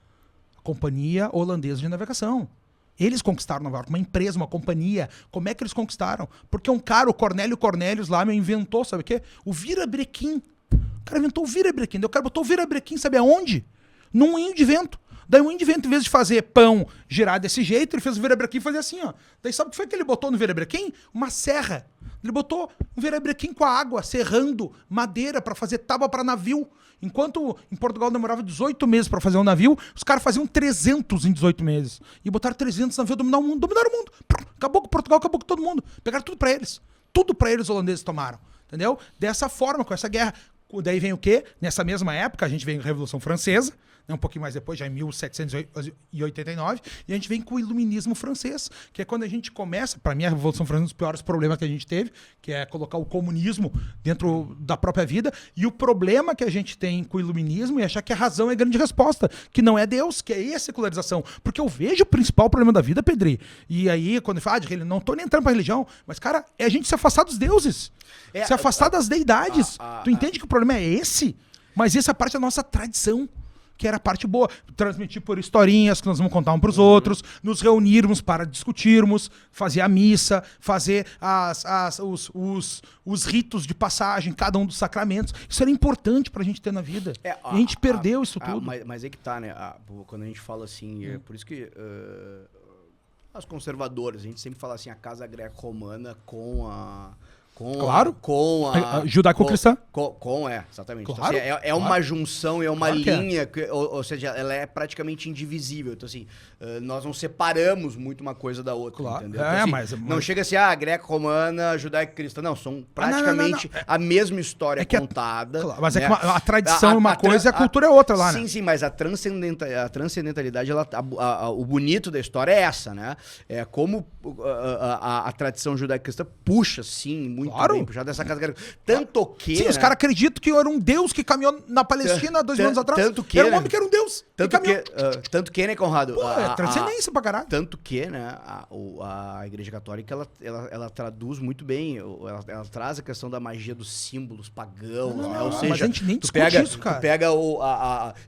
S2: A Companhia Holandesa de Navegação. Eles conquistaram Nova York, uma empresa, uma companhia. Como é que eles conquistaram? Porque um cara, o Cornélio Cornélios lá, inventou, sabe o quê? O virabrequim. O cara inventou o virabrequim. O cara botou o virabrequim, sabe aonde? Num moinho de vento. Daí o moinho de vento, em vez de fazer pão girar desse jeito, ele fez o virabrequim e fazia assim, ó. Daí sabe o que foi que ele botou no virabrequim? Uma serra. Ele botou um virabrequim com a água, serrando madeira para fazer tábua para navio. Enquanto em Portugal demorava 18 meses para fazer um navio, os caras faziam 300 em 18 meses. E botaram 300 navios, dominaram o mundo. Acabou com Portugal, acabou com todo mundo. Pegaram tudo para eles. Tudo para eles os holandeses tomaram. Entendeu? Dessa forma, com essa guerra. Daí vem o quê? Nessa mesma época, a gente vem com a Revolução Francesa, né, um pouquinho mais depois, já em 1789, e a gente vem com o Iluminismo francês, que é quando a gente começa, para mim a Revolução Francesa é um dos piores problemas que a gente teve, que é colocar o comunismo dentro da própria vida, e o problema que a gente tem com o Iluminismo é achar que a razão é a grande resposta, que não é Deus, que é a secularização, porque eu vejo o principal problema da vida, Pedri, e aí quando eu falo de religião, não tô nem entrando pra religião, mas cara, é a gente se afastar dos deuses, se afastar das deidades, tu entende que o problema é esse? Mas essa parte é a nossa tradição, que era a parte boa. Transmitir por historinhas que nós vamos contar um pros outros, nos reunirmos para discutirmos, fazer a missa, fazer os ritos de passagem, cada um dos sacramentos. Isso era importante pra gente ter na vida. E a gente perdeu isso tudo.
S1: Mas é que tá, né? Quando a gente fala assim, é por isso que os conservadores, a gente sempre fala assim, a casa greco-romana com a...
S2: Claro.
S1: Com a
S2: judaico-cristã.
S1: Exatamente.
S2: Claro,
S1: então, assim, uma junção, é uma linha, ou seja, ela é praticamente indivisível. Então, assim, nós não separamos muito uma coisa da outra,
S2: claro.
S1: Entendeu? Então, assim, não chega assim, greco-romana, judaico-cristã. Não, são praticamente a mesma história contada.
S2: Claro, mas né? É que a tradição é uma coisa e a cultura é outra lá, né?
S1: Sim, mas a transcendentalidade, o bonito da história é essa, né? É como a tradição judaico-cristã puxa, sim, muito bem puxado dessa casa. Tanto que...
S2: Sim, os caras acreditam que era um deus que caminhou na Palestina 2 mil anos atrás.
S1: Tanto que,
S2: era um homem que era um deus.
S1: Tanto que, né, Conrado?
S2: Pô, é transcendência pra caralho.
S1: Tanto que, né, a Igreja Católica, ela traduz muito bem, ela traz a questão da magia dos símbolos pagãos, né? Ou seja,
S2: mas a gente nem discute isso, cara.
S1: Tu pega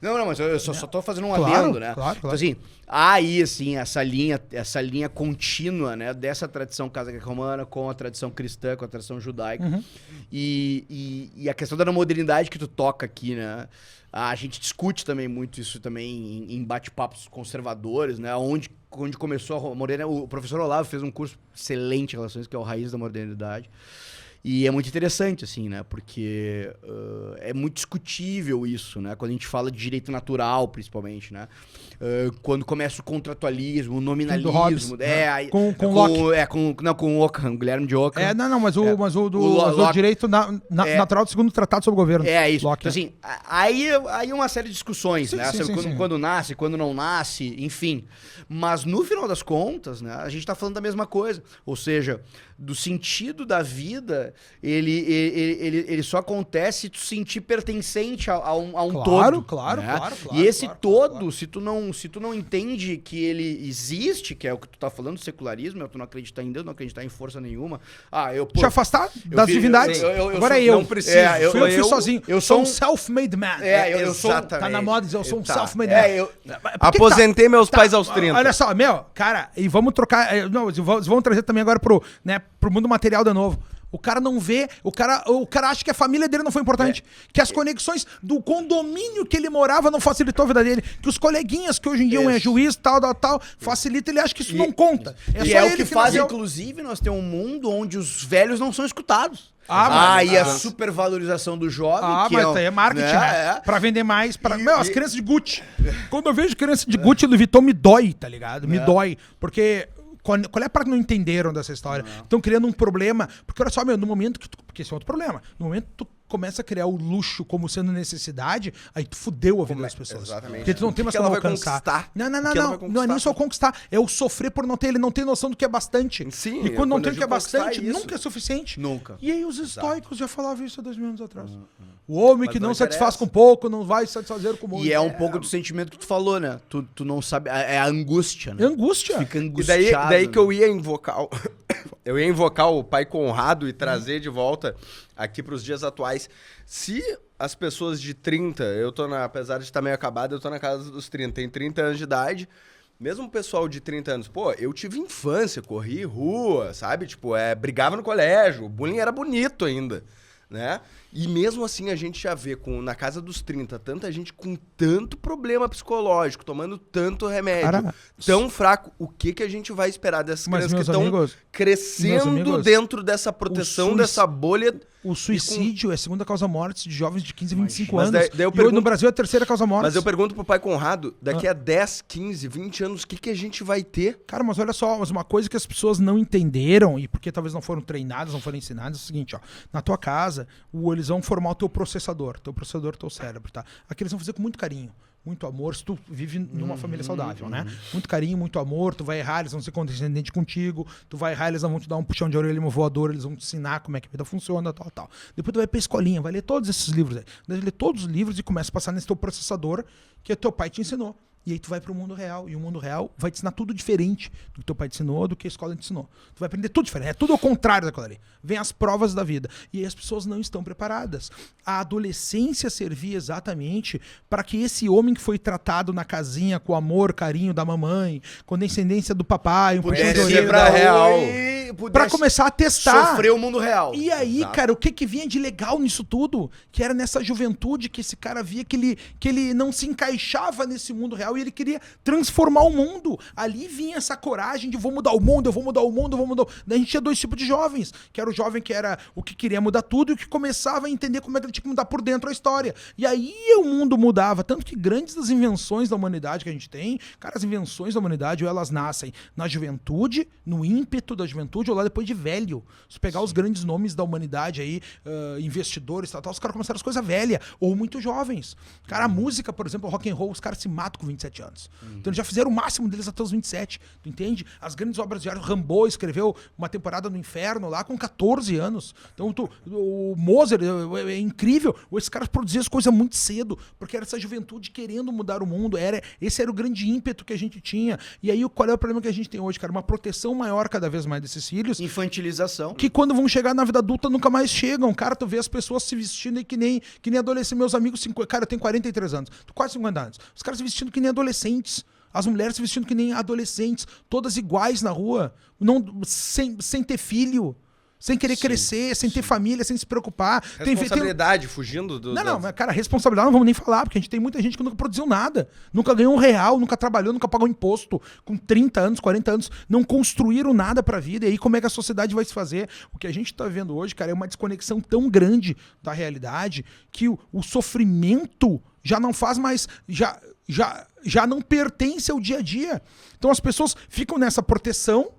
S1: Não, mas eu só tô fazendo um adendo, né?
S2: Claro.
S1: Então, assim, há aí, assim, essa linha contínua, né, dessa tradição greco-romana com a tradição cristã, com a tradição judaica.
S2: Uhum.
S1: E a questão da modernidade que tu toca aqui, né? A gente discute também muito isso também em bate-papos conservadores, né? Onde começou a modernidade. O professor Olavo fez um curso excelente em relações, que é o Raiz da Modernidade. E é muito interessante, assim, né? Porque é muito discutível isso, né? Quando a gente fala de direito natural, principalmente, né? Quando começa o contratualismo, o nominalismo.
S2: Com Locke.
S1: Com o Ockham, Guilherme de Ockham.
S2: Mas o direito natural do segundo tratado sobre o governo.
S1: É isso.
S2: Locke,
S1: então, assim, aí uma série de discussões,
S2: sim,
S1: né?
S2: Sim.
S1: Quando nasce, quando não nasce, enfim. Mas no final das contas, né? A gente tá falando da mesma coisa. Ou seja, do sentido da vida, ele só acontece se tu sentir pertencente a um todo.
S2: Claro.
S1: E esse todo, se tu não entende que ele existe, que é o que tu tá falando, secularismo, é tu não acreditar em Deus, não acreditar em força nenhuma.
S2: Te afastar das divindades. Agora eu.
S1: Não preciso.
S2: Eu fui sozinho.
S1: Eu sou
S2: um self-made man.
S1: Eu sou...
S2: Tá na moda dizer, eu sou um self-made man.
S3: Aposentei meus pais aos 30.
S2: Olha só, cara, e vamos trocar... Vamos trazer também agora pro mundo material de novo. O cara não vê, o cara acha que a família dele não foi importante, que as conexões do condomínio que ele morava não facilitou a vida dele, que os coleguinhas que hoje em dia um é juiz, tal, facilita, ele acha que isso não conta.
S1: É o que faz, inclusive, nós ter um mundo onde os velhos não são escutados. E a supervalorização do jovem.
S2: Mas é marketing, né? Pra vender mais. As crianças de Gucci. Quando eu vejo criança de Gucci e Louis Vuitton, me dói, tá ligado? Me dói. Porque... Qual é a parte que não entenderam dessa história? Estão criando um problema. Porque olha só, no momento que porque esse é outro problema. No momento que tu começa a criar o luxo como sendo necessidade, aí tu fudeu a vida das pessoas.
S3: Exatamente.
S2: Porque tu não tem mais como alcançar. Não é nem só conquistar. É o sofrer por não ter. Ele não tem noção do que é bastante.
S3: Sim.
S2: E quando não tem o que é bastante, nunca é suficiente.
S1: Nunca.
S2: E aí os estoicos já falavam isso há 2000 anos atrás. O homem que não satisfaz com pouco, não vai satisfazer com muito.
S1: E é um pouco do sentimento que tu falou, né? Tu não sabe... É a angústia, né?
S2: É angústia.
S1: Fica angustiado.
S3: E daí que eu ia invocar... Eu ia invocar o Pai Conrado e trazer de volta aqui para os dias atuais. Se as pessoas de 30, apesar de estar meio acabado, eu tô na casa dos 30, tem 30 anos de idade, mesmo o pessoal de 30 anos, eu tive infância, corri rua, sabe? Brigava no colégio, o bullying era bonito ainda, né? E mesmo assim a gente já vê na casa dos 30 tanta gente com tanto problema psicológico, tomando tanto remédio, tão fraco. O que a gente vai esperar dessas crianças que estão crescendo dentro dessa proteção, dessa bolha?
S2: O suicídio é a segunda causa-morte de jovens de 15 a 25 anos. E hoje no Brasil é a terceira causa-morte.
S3: Mas eu pergunto pro Pai Conrado, daqui a 10, 15, 20 anos, o que a gente vai ter?
S2: Cara, mas olha só, uma coisa que as pessoas não entenderam, e porque talvez não foram treinadas, não foram ensinadas, é o seguinte, na tua casa, eles vão formar o teu processador, teu cérebro, tá? Aqui eles vão fazer com muito carinho. Muito amor, se tu vive numa família saudável, né? Muito carinho, muito amor, tu vai errar, eles vão ser condescendentes contigo, tu vai errar, eles vão te dar um puxão de orelha, uma voadora, eles vão te ensinar como é que a vida funciona, tal. Depois tu vai pra escolinha, vai ler todos esses livros aí. Vai ler todos os livros e começa a passar nesse teu processador que teu pai te ensinou. E aí tu vai pro mundo real, e o mundo real vai te ensinar tudo diferente do que teu pai te ensinou, do que a escola te ensinou. Tu vai aprender tudo diferente, é tudo ao contrário daquilo ali. Vem as provas da vida. E aí as pessoas não estão preparadas. A adolescência servia exatamente para que esse homem que foi tratado na casinha com amor, carinho da mamãe, com descendência do papai, um puxão de orelha
S3: real.
S2: Pra começar a testar.
S1: Sofrer o mundo real.
S2: E aí, cara, o que vinha de legal nisso tudo? Que era nessa juventude que esse cara via que ele não se encaixava nesse mundo real e ele queria transformar o mundo. Ali vinha essa coragem de vou mudar o mundo, eu vou mudar o mundo, eu vou mudar. Daí a gente tinha dois tipos de jovens. Que era o jovem que era o que queria mudar tudo e o que começava a entender como é que ele tinha que mudar por dentro a história. E aí o mundo mudava. Tanto que grandes das invenções da humanidade que a gente tem, cara, as invenções da humanidade, ou elas nascem na juventude, no ímpeto da juventude, ou lá depois de velho. Se pegar os grandes nomes da humanidade aí, investidores, tal, os caras começaram as coisas velhas, ou muito jovens. Cara, a música, por exemplo, rock and roll, os caras se matam com 25 27 anos. Então eles já fizeram o máximo deles até os 27, tu entende? As grandes obras de arte, Rambo escreveu uma temporada no Inferno lá com 14 anos. Então o Mozart é incrível. Esses caras produziam as coisas muito cedo, porque era essa juventude querendo mudar o mundo. Esse era o grande ímpeto que a gente tinha. E aí qual é o problema que a gente tem hoje, cara? Uma proteção maior cada vez mais desses filhos.
S1: Infantilização.
S2: Que quando vão chegar na vida adulta nunca mais chegam. Cara, tu vê as pessoas se vestindo que nem adolescentes. Meus amigos, cara, eu tenho 43 anos, tô quase 50 anos. Os caras se vestindo que nem adolescentes. As mulheres se vestindo que nem adolescentes. Todas iguais na rua. Sem ter filho. Sem querer crescer, sem ter família, sem se preocupar.
S3: Responsabilidade, fugindo do...
S2: Não, mas, cara, responsabilidade não vamos nem falar, porque a gente tem muita gente que nunca produziu nada. Nunca ganhou R$1, nunca trabalhou, nunca pagou imposto. Com 30 anos, 40 anos, não construíram nada pra vida. E aí como é que a sociedade vai se fazer? O que a gente tá vendo hoje, cara, é uma desconexão tão grande da realidade que o sofrimento já não faz mais... Já não pertence ao dia a dia. Então as pessoas ficam nessa proteção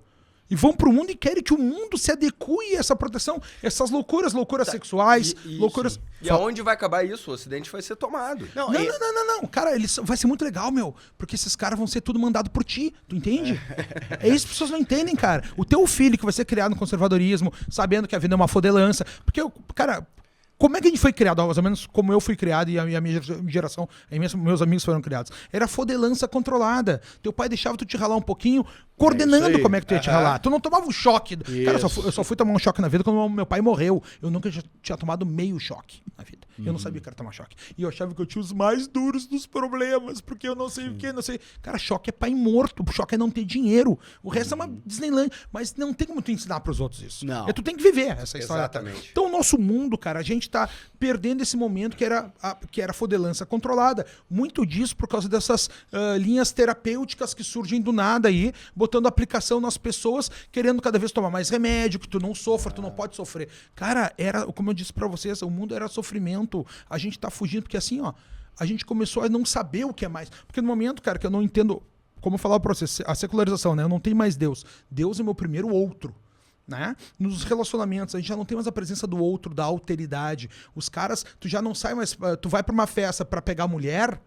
S2: e vão pro mundo e querem que o mundo se adeque a essa proteção. Essas loucuras sexuais, loucuras...
S3: E aonde vai acabar isso? O Ocidente vai ser tomado.
S2: Não. Cara, vai ser muito legal, meu. Porque esses caras vão ser tudo mandado por ti. Tu entende? É isso que as pessoas não entendem, cara. O teu filho que vai ser criado no conservadorismo, sabendo que a vida é uma fodelança. Porque, cara... Como é que a gente foi criado? Mais ou menos como eu fui criado e a minha geração, meus amigos foram criados. Era fodelança controlada. Teu pai deixava tu te ralar um pouquinho, coordenando como é que tu ia te ralar. Tu não tomava um choque. Cara, eu só fui tomar um choque na vida quando meu pai morreu. Eu nunca tinha tomado meio choque na vida. Eu não sabia que era tomar choque. E eu achava que eu tinha os mais duros dos problemas, porque eu não sei o que, não sei. Cara, choque é pai morto. Choque é não ter dinheiro. O resto é uma Disneyland. Mas não tem como tu ensinar pros outros isso.
S1: Não.
S2: Tu tem que viver essa história.
S3: Exatamente.
S2: Então o nosso mundo, cara, a gente tá perdendo esse momento que era a fodelança controlada. Muito disso por causa dessas linhas terapêuticas que surgem do nada aí, botando aplicação nas pessoas, querendo cada vez tomar mais remédio, que tu não sofra, tu não pode sofrer. Cara, como eu disse pra vocês, o mundo era sofrimento. A gente tá fugindo, porque assim, ó, a gente começou a não saber o que é mais. Porque no momento, cara, que eu não entendo, como eu falava pra vocês, a secularização, né? Eu não tenho mais Deus. Deus é meu primeiro outro. Né? Nos relacionamentos, a gente já não tem mais a presença do outro, da alteridade. Os caras, tu já não sai mais, tu vai pra uma festa pra pegar mulher,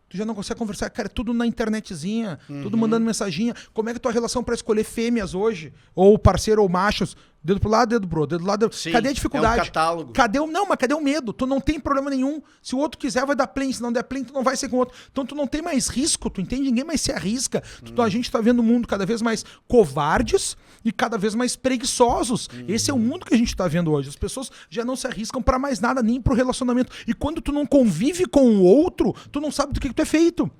S2: tu já não consegue conversar, cara, tudo na internetzinha, tudo mandando mensaginha. Como é que é a tua relação pra escolher fêmeas hoje? Ou parceiro ou machos? Dedo pro lado, dedo pro outro, dedo pro lado.
S1: Sim,
S2: cadê a dificuldade?
S1: É um catálogo.
S2: Mas cadê o medo? Tu não tem problema nenhum. Se o outro quiser, vai dar play. Se não der play, tu não vai ser com o outro. Então tu não tem mais risco, tu entende? Ninguém mais se arrisca. A gente tá vendo o mundo cada vez mais covardes e cada vez mais preguiçosos. Esse é o mundo que a gente tá vendo hoje. As pessoas já não se arriscam pra mais nada, nem pro relacionamento. E quando tu não convive com o outro, tu não sabe do que tu é feito.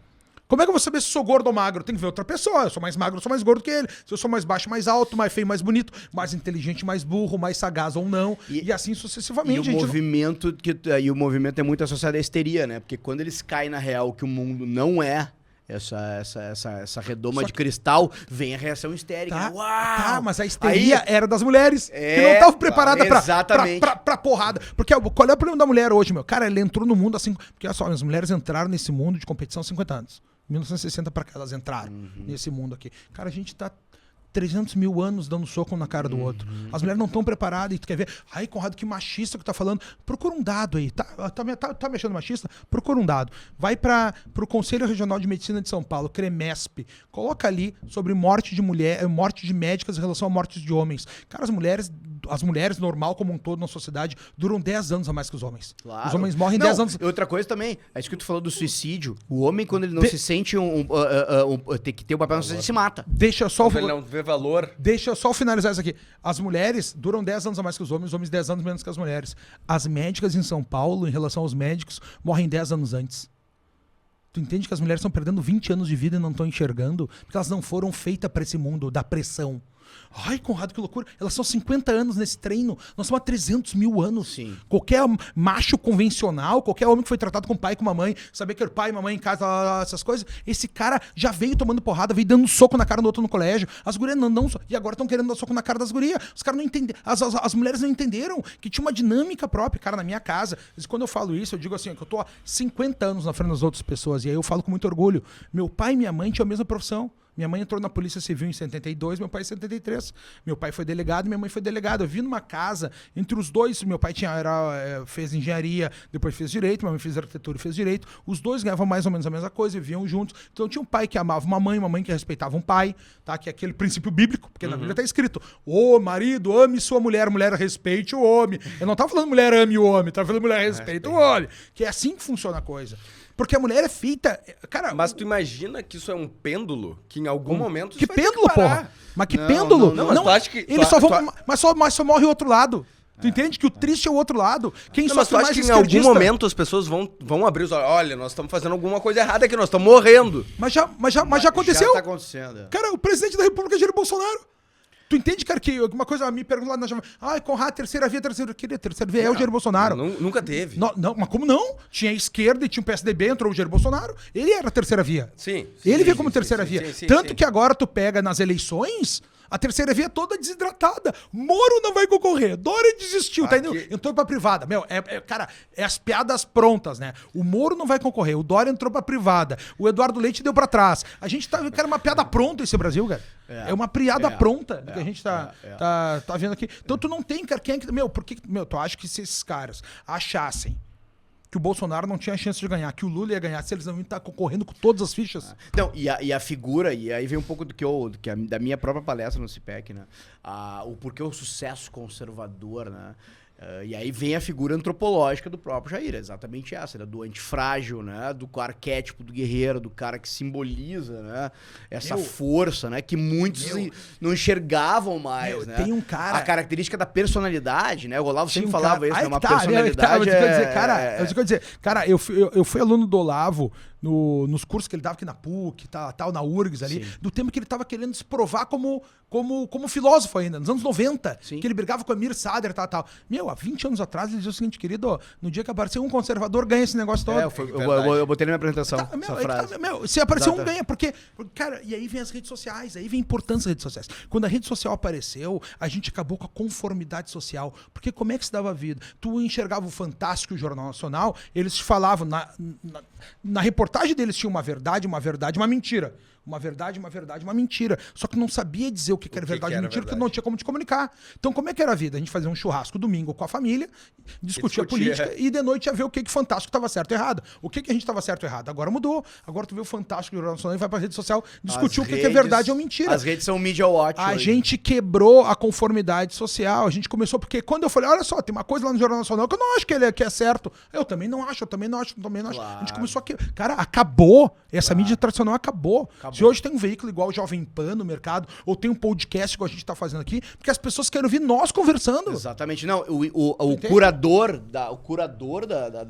S2: Como é que eu vou saber se sou gordo ou magro? Tem que ver outra pessoa. Eu sou mais magro, eu sou mais gordo que ele. Se eu sou mais baixo, mais alto, mais feio, mais bonito, mais inteligente, mais burro, mais sagaz ou não. E assim sucessivamente.
S1: E o movimento é muito associado à histeria, né? Porque quando eles caem na real que o mundo não é essa redoma de cristal, vem a reação histérica.
S2: Uau! Mas a histeria era das mulheres, que não estavam preparadas pra porrada. Porque qual é o problema da mulher hoje, meu? Cara, ela entrou no mundo assim... Porque olha só, as mulheres entraram nesse mundo de competição há 50 anos. 1960 pra cá, elas entraram nesse mundo aqui. Cara, a gente tá 300 mil anos dando soco na cara do outro. As mulheres não estão preparadas e tu quer ver... Ai, Conrado, que machista que tá falando. Procura um dado aí. Tá me achando machista? Procura um dado. Vai pro Conselho Regional de Medicina de São Paulo, CREMESP. Coloca ali sobre morte de mulher, morte de médicas em relação a mortes de homens. Cara, as mulheres, normal como um todo na sociedade, duram 10 anos a mais que os homens.
S1: Claro.
S2: Os homens morrem 10 anos.
S1: Outra coisa também, é isso que tu falou do suicídio. O homem, quando ele não se sente tem que ter um papel, ele se mata.
S2: Deixa só...
S3: Ele não vê valor.
S2: Deixa eu só finalizar isso aqui. As mulheres duram 10 anos a mais que os homens 10 anos menos que as mulheres. As médicas em São Paulo, em relação aos médicos, morrem 10 anos antes. Tu entende que as mulheres estão perdendo 20 anos de vida e não estão enxergando? Porque elas não foram feitas para esse mundo da pressão. Ai, Conrado, que loucura. Elas são 50 anos nesse treino. Nós somos há 300 mil anos.
S1: Sim.
S2: Qualquer macho convencional, qualquer homem que foi tratado com pai e com mamãe, saber que era pai e mamãe em casa, essas coisas, esse cara já veio tomando porrada, veio dando soco na cara do outro no colégio. As gurias não dão soco. E agora estão querendo dar soco na cara das gurias. Os caras não entenderam. As mulheres não entenderam que tinha uma dinâmica própria. Cara, na minha casa, quando eu falo isso, eu digo assim, que eu tô há 50 anos na frente das outras pessoas. E aí eu falo com muito orgulho. Meu pai e minha mãe tinham a mesma profissão. Minha mãe entrou na Polícia Civil em 72, meu pai em 73. Meu pai foi delegado, minha mãe foi delegada. Eu vi numa casa, entre os dois, meu pai fez engenharia, depois fez direito, minha mãe fez arquitetura e fez direito. Os dois ganhavam mais ou menos a mesma coisa, viviam juntos. Então tinha um pai que amava uma mãe que respeitava um pai, tá? Que é aquele princípio bíblico, porque na Bíblia tá escrito: ô marido, ame sua mulher, mulher respeite o homem. Eu não tava falando mulher ame o homem, tava falando mulher respeite o homem. Que é assim que funciona a coisa. Porque a mulher é feita... Cara,
S3: mas tu imagina que isso é um pêndulo? Que em algum momento
S2: que pêndulo, porra? Mas que pêndulo?
S3: Não, mas tu acha que...
S2: Eles só vão... Mas só morre o outro lado. Tu entende que o triste é o outro lado? Quem
S3: mas tu acha que em algum momento as pessoas vão abrir os olhos? Olha, nós estamos fazendo alguma coisa errada aqui, nós estamos morrendo.
S2: Mas já aconteceu.
S1: Já tá acontecendo.
S2: Cara, o presidente da República é Jair Bolsonaro. Tu entende, cara, que uma coisa me pergunta lá na chama. Conrado, terceira via é o Jair Bolsonaro.
S3: Nunca teve.
S2: Não, mas como não? Tinha a esquerda e tinha o PSDB, entrou o Jair Bolsonaro. Ele era a terceira via.
S3: Sim.
S2: Ele veio como terceira via. Tanto que agora tu pega nas eleições, a terceira via toda desidratada. Moro não vai concorrer. Dória desistiu, tá indo, entrou pra privada. Cara, é as piadas prontas, né? O Moro não vai concorrer, o Dória entrou pra privada, o Eduardo Leite deu pra trás. A gente tá, cara, uma piada pronta esse Brasil, cara. É uma piada pronta que a gente tá vendo aqui. Então tu não tem, cara, quem é que... tu acha que se esses caras achassem que o Bolsonaro não tinha chance de ganhar, que o Lula ia ganhar, se eles não iam estar concorrendo com todas as fichas?
S1: Então, e a figura, e aí vem um pouco da minha própria palestra no CIPEC, né? O porquê o sucesso conservador, né? E aí vem a figura antropológica do próprio Jair, exatamente essa, né? Do antifrágil, né? Do arquétipo do guerreiro, do cara que simboliza, né? Essa força, né? Que muitos não enxergavam mais, né?
S2: Tem um cara...
S1: A característica da personalidade, né? O Olavo sempre falava isso, né? Uma
S2: personalidade... Cara, eu fui aluno do Olavo nos cursos que ele dava aqui na PUC, tal, na URGS ali, do tempo que ele tava querendo se provar como filósofo ainda, nos anos 90, que ele brigava com a Mir Sader, tal. Há 20 anos atrás ele dizia o seguinte, querido, no dia que aparecer um conservador, ganha esse negócio todo.
S1: Eu botei na minha apresentação essa frase.
S2: Se aparecer um, ganha, porque, cara, e aí vem as redes sociais, aí vem a importância das redes sociais. Quando a rede social apareceu, a gente acabou com a conformidade social, porque como é que se dava a vida? Tu enxergava o Fantástico e o Jornal Nacional, eles falavam, na reportagem deles tinha uma verdade, uma mentira. Uma verdade, uma mentira. Só que não sabia dizer o que era verdade e mentira, porque não tinha como te comunicar. Então, como é que era a vida? A gente fazia um churrasco domingo com a família, discutia política e de noite ia ver o que Fantástico estava certo e errado. O que a gente estava certo e errado? Agora mudou. Agora tu vê o Fantástico do Jornal Nacional e vai pra rede social discutir o que é verdade ou mentira.
S1: As redes são media watch.
S2: A gente quebrou a conformidade social. A gente começou, porque quando eu falei, olha só, tem uma coisa lá no Jornal Nacional que eu não acho que é certo. Eu também não acho. Claro. A gente começou a quebrar. Cara, acabou. Essa mídia tradicional acabou. Se hoje tem um veículo igual o Jovem Pan no mercado, ou tem um podcast igual a gente tá fazendo aqui, porque as pessoas querem ouvir nós conversando.
S1: Exatamente. Não, o curador da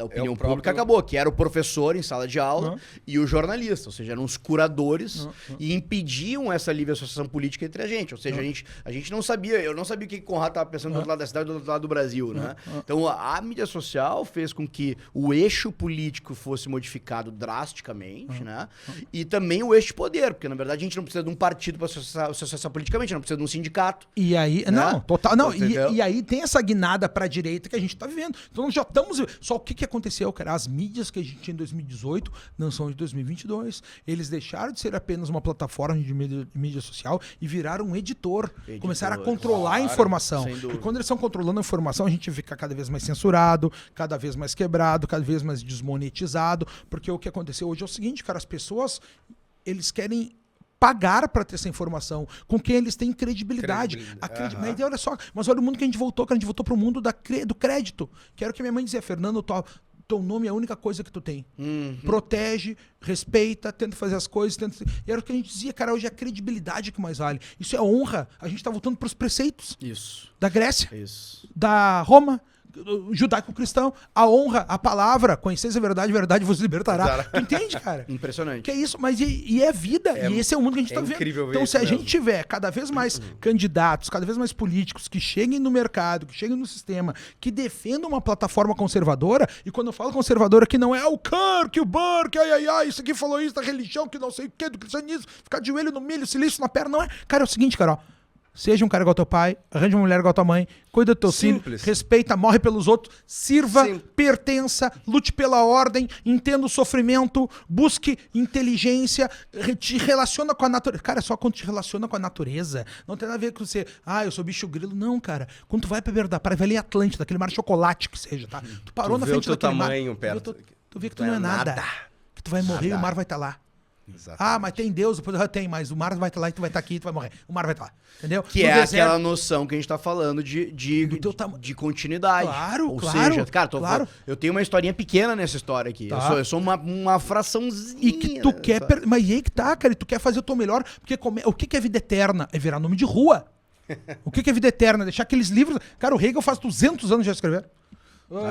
S1: opinião pública acabou, que era o professor em sala de aula e o jornalista, ou seja, eram os curadores e impediam essa livre associação política entre a gente. Ou seja, a gente não sabia, eu não sabia o que Conrado estava pensando do outro lado da cidade e do outro lado do Brasil, né? Então a mídia social fez com que o eixo político fosse modificado drasticamente, né? E também o eixo de poder, porque na verdade a gente não precisa de um partido para associar politicamente, não precisa de um sindicato.
S2: E aí, né? Total, não, e aí tem essa guinada pra direita que a gente tá vivendo. Então nós já estamos... Só o que aconteceu, cara? As mídias que a gente tinha em 2018 não são de 2022. Eles deixaram de ser apenas uma plataforma de mídia social e viraram um editor. Começaram a controlar a informação. E quando eles estão controlando a informação, a gente fica cada vez mais censurado, cada vez mais quebrado, cada vez mais desmonetizado, porque o que aconteceu hoje é o seguinte, cara, as pessoas, eles querem pagar para ter essa informação, com quem eles têm credibilidade. Mas olha só, mas olha o mundo que a gente voltou, cara, a gente voltou pro mundo do crédito, que era o que minha mãe dizia, Fernando, teu nome é a única coisa que tu tem. Protege, respeita, tenta fazer as coisas, E era o que a gente dizia, cara, hoje é a credibilidade que mais vale. Isso é honra. A gente tá voltando pros preceitos.
S1: Isso.
S2: Da Grécia.
S1: Isso.
S2: Da Roma. Judaico-cristão, a honra, a palavra, conheceis a verdade vos libertará. Tu entende, cara?
S1: Impressionante.
S2: Que é isso, mas e é vida, e esse é o mundo que a gente tá vendo. Então, se a gente tiver cada vez mais candidatos, cada vez mais políticos que cheguem no mercado, que cheguem no sistema, que defendam uma plataforma conservadora, e quando eu falo conservadora, que não é o Kirk, o Burke, isso aqui falou isso da religião, que não sei o que, do cristianismo, ficar de joelho no milho, silício na perna, não é. Cara, é o seguinte, cara, ó. Seja um cara igual teu pai, arranja uma mulher igual tua mãe, cuida do teu filho, respeita, morre pelos outros, sirva, pertença, lute pela ordem, entenda o sofrimento, busque inteligência, te relaciona com a natureza. Cara, só quando te relaciona com a natureza, não tem nada a ver com você, eu sou bicho grilo. Não, cara. Quando tu vai pra beira da praia, vai ali Atlântida, aquele mar de chocolate que seja, tá? Tu parou na frente daquele mar. Tu vê que tu não é nada. Que tu vai morrer e o mar vai estar lá. Exatamente. Mas tem Deus, depois tem, mas o mar vai estar lá e tu vai estar aqui e tu vai morrer. O mar vai estar lá, entendeu?
S1: Que no é deserto, aquela noção que a gente tá falando de continuidade.
S2: Claro,
S1: Ou seja, cara, eu tenho uma historinha pequena nessa história aqui. Tá. Eu sou uma fraçãozinha.
S2: E que tu quer... Mas aí que tá, cara, e tu quer fazer o teu melhor, porque o que é vida eterna? É virar nome de rua. O que é vida eterna? Deixar aqueles livros... Cara, o Hegel faz 200 anos já escreveram.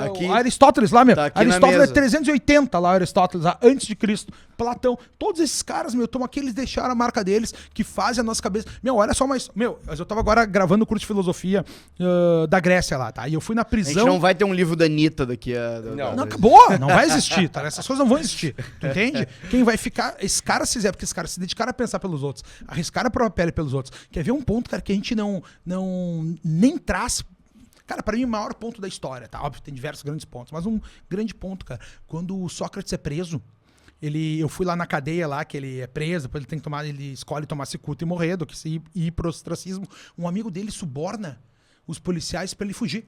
S2: Aqui, Aristóteles lá, meu. Tá Aristóteles é 380 lá, Aristóteles, lá, antes de Cristo. Platão. Todos esses caras, meu, estão aqui, eles deixaram a marca deles, que fazem a nossa cabeça. Meu, olha só mais... Meu, mas eu tava agora gravando o curso de filosofia da Grécia lá, tá? E eu fui na prisão...
S1: A gente não vai ter um livro da Anitta daqui a...
S2: Não, acabou. Não vai existir, tá? Essas coisas não vão existir. Tu entende? Quem vai ficar... Esses caras se fizer, porque esses caras se dedicaram a pensar pelos outros, arriscaram a própria pele pelos outros. Quer ver um ponto, cara, que a gente nem traz... Cara, pra mim o maior ponto da história, tá? Óbvio, tem diversos grandes pontos, mas um grande ponto, cara, quando o Sócrates é preso, eu fui lá na cadeia lá, que ele é preso, depois ele escolhe tomar cicuta e morrer, do que se ir pro ostracismo. Um amigo dele suborna os policiais pra ele fugir.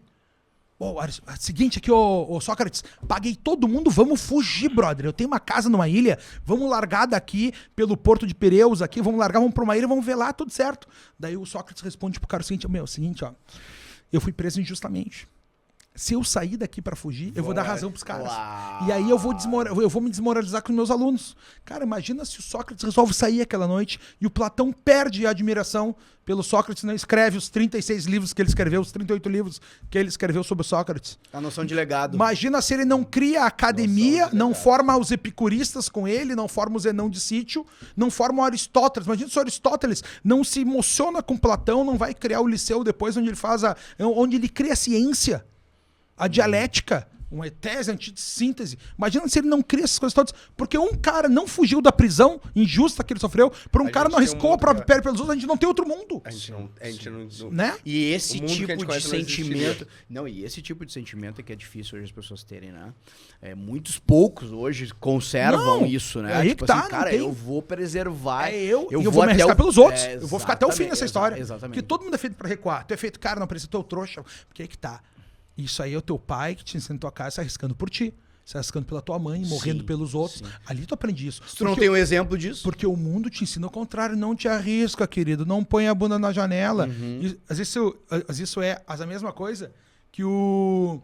S2: Seguinte aqui, ô Sócrates, paguei todo mundo, vamos fugir, brother. Eu tenho uma casa numa ilha, vamos largar daqui pelo porto de Pireus aqui, vamos pra uma ilha, vamos ver lá, tudo certo. Daí o Sócrates responde pro cara o seguinte, ó. Eu fui preso injustamente. Se eu sair daqui pra fugir, eu vou dar razão pros caras. Uau. E aí eu vou me desmoralizar com os meus alunos. Cara, imagina se o Sócrates resolve sair aquela noite e o Platão perde a admiração pelo Sócrates, não escreve os 36 livros que ele escreveu, os 38 livros que ele escreveu sobre o Sócrates.
S1: A noção de legado.
S2: Imagina se ele não cria a academia, não forma os epicuristas com ele, não forma o Zenão de Sítio, não forma o Aristóteles. Imagina se o Aristóteles não se emociona com Platão, não vai criar o Liceu depois, onde ele cria a ciência. A dialética, uma tese, antítese, síntese. Imagina se ele não cria essas coisas todas. Porque um cara não fugiu da prisão injusta que ele sofreu, por um cara não arriscou a própria pele pelos outros, a gente não tem outro mundo.
S3: A gente não
S2: né?
S1: E esse tipo de sentimento... E esse tipo de sentimento é que é difícil hoje as pessoas terem, né? Muitos poucos hoje conservam isso, né?
S2: Aí tipo que tá,
S1: assim, cara, eu vou preservar...
S2: Eu vou me arriscar pelos outros. Eu vou ficar até o fim nessa história. Exatamente. Porque todo mundo é feito pra recuar. Tu é feito, cara, não precisa ter o trouxa. Porque aí que tá. Isso aí é o teu pai que te ensina na tua casa se arriscando por ti. Se arriscando pela tua mãe, morrendo pelos outros. Sim. Ali tu aprende isso.
S1: Tu não tem um exemplo disso?
S2: Porque o mundo te ensina o contrário. Não te arrisca, querido. Não põe a bunda na janela. Às vezes isso é a mesma coisa que o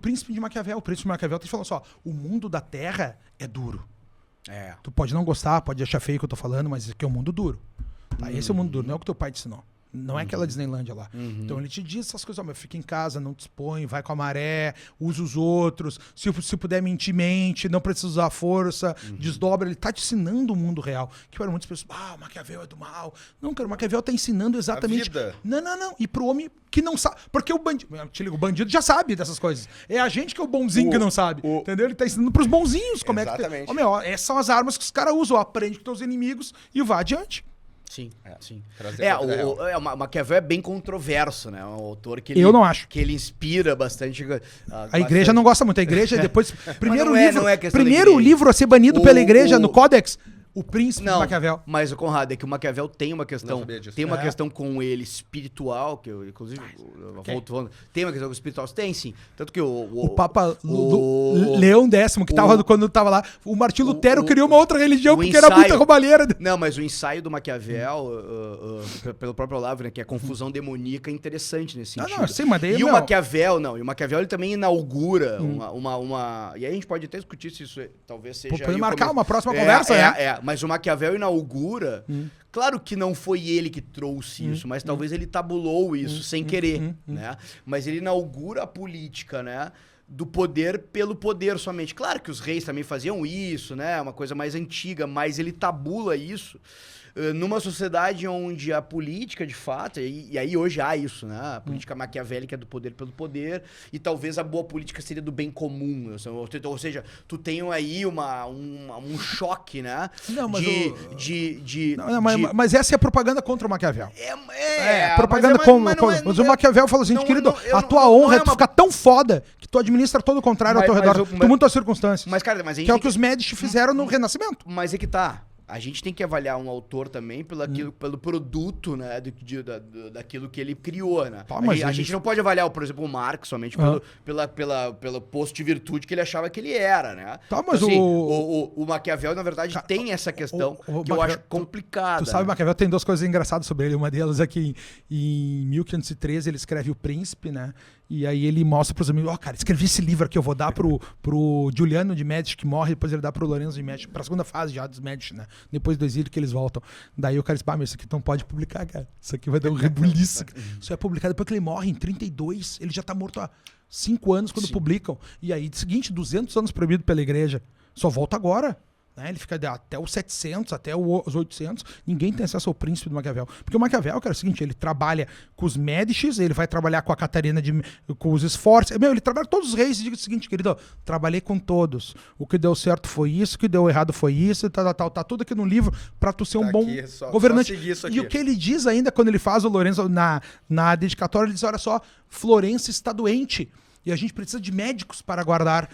S2: príncipe de Maquiavel. O príncipe de Maquiavel te falou só, o mundo da terra é duro. Tu pode não gostar, pode achar feio o que eu tô falando, mas esse aqui é o mundo duro. Tá? Esse é o mundo duro, não é o que teu pai te ensinou. Não é aquela Disneylândia lá. Então ele te diz essas coisas, fica em casa, não te expõe, vai com a maré, usa os outros, se puder mentir, mente, não precisa usar a força, desdobra, ele tá te ensinando o mundo real. Que para muitas pessoas, o Maquiavel é do mal. Não, cara, o Maquiavel tá ensinando exatamente...
S3: A vida.
S2: Não. E pro homem que não sabe, porque o bandido já sabe dessas coisas. É a gente que é o bonzinho que não sabe, entendeu? Ele tá ensinando pros bonzinhos como
S3: exatamente.
S2: Essas são as armas que os caras usam, aprende com teus inimigos e vai adiante.
S1: Sim. O Maquiavel é bem controverso, né? Um autor que
S2: eu não acho.
S1: Que ele inspira bastante.
S2: A igreja não gosta muito. A igreja depois primeiro livro a ser banido pela igreja no Códex. O príncipe de Maquiavel.
S1: Mas o Conrado, é que o Maquiavel tem uma questão. Tem uma questão com ele espiritual, que eu, inclusive, voltando. Tem uma questão espiritual. Tem sim. Tanto que o
S2: Papa Leão X, que quando tava lá, o Martim Lutero criou uma outra religião porque era muita roubalheira.
S1: Não, mas o ensaio do Maquiavel, pelo próprio Olavo, né, que é a confusão demoníaca, é interessante nesse sentido.
S2: Sim, mas daí
S1: o Maquiavel, e o Maquiavel ele também inaugura uma. E aí a gente pode até discutir se isso talvez seja.
S2: Pode marcar uma próxima conversa, né?
S1: Mas o Maquiavel inaugura... Claro que não foi ele que trouxe isso, mas talvez ele tabulou isso sem querer, né? Mas ele inaugura a política, né? do poder pelo poder somente. Claro que os reis também faziam isso, né? Uma coisa mais antiga, mas ele tabula isso numa sociedade onde a política, de fato, e aí hoje há isso, né? A política maquiavélica é do poder pelo poder, e talvez a boa política seria do bem comum. Ou seja, tu tem aí um choque, né?
S2: Não, mas mas essa é a propaganda contra o Maquiavel. Propaganda contra. Mas o Maquiavel falou assim, querido, a tua honra é tu ficar tão foda que tu administra todo o contrário ao teu redor. Tu muda as circunstâncias.
S1: Mas, cara, mas
S2: que é o que os Médici fizeram no Renascimento.
S1: Mas é que tá. A gente tem que avaliar um autor também pelo produto, né, daquilo que ele criou, né? A gente não pode avaliar, por exemplo, o Marx somente pelo posto de virtude que ele achava que ele era, né?
S2: Tá, mas
S1: assim, o Maquiavel, na verdade, tem essa questão que eu acho complicada.
S2: Tu sabe, o Maquiavel tem duas coisas engraçadas sobre ele. Uma delas é que em 1513 ele escreve O Príncipe, né? E aí ele mostra pros amigos, cara, escrevi esse livro aqui, eu vou dar pro Giuliano de Médici, que morre, depois ele dá pro Lorenzo de Médici, pra segunda fase já dos Médici, né? Depois do exílio que eles voltam. Daí o cara diz, mas isso aqui não pode publicar, cara. Isso aqui vai dar um rebuliço. Isso é publicado depois que ele morre em 32. Ele já tá morto há 5 anos quando publicam. E aí, seguinte, 200 anos proibido pela igreja. Só volta agora. Né? Ele fica até os 700, até os 800. Ninguém tem acesso ao Príncipe do Maquiavel. Porque o Maquiavel, cara, é o seguinte, ele trabalha com os Médicis, ele vai trabalhar com a Catarina, com os Sforza. Ele trabalha com todos os reis e diz o seguinte, querido, trabalhei com todos. O que deu certo foi isso, o que deu errado foi isso, tá tudo aqui no livro pra tu ser um bom governante. E o que ele diz ainda, quando ele faz o Lourenço na dedicatória, ele diz, olha só, Florença está doente e a gente precisa de médicos para guardar...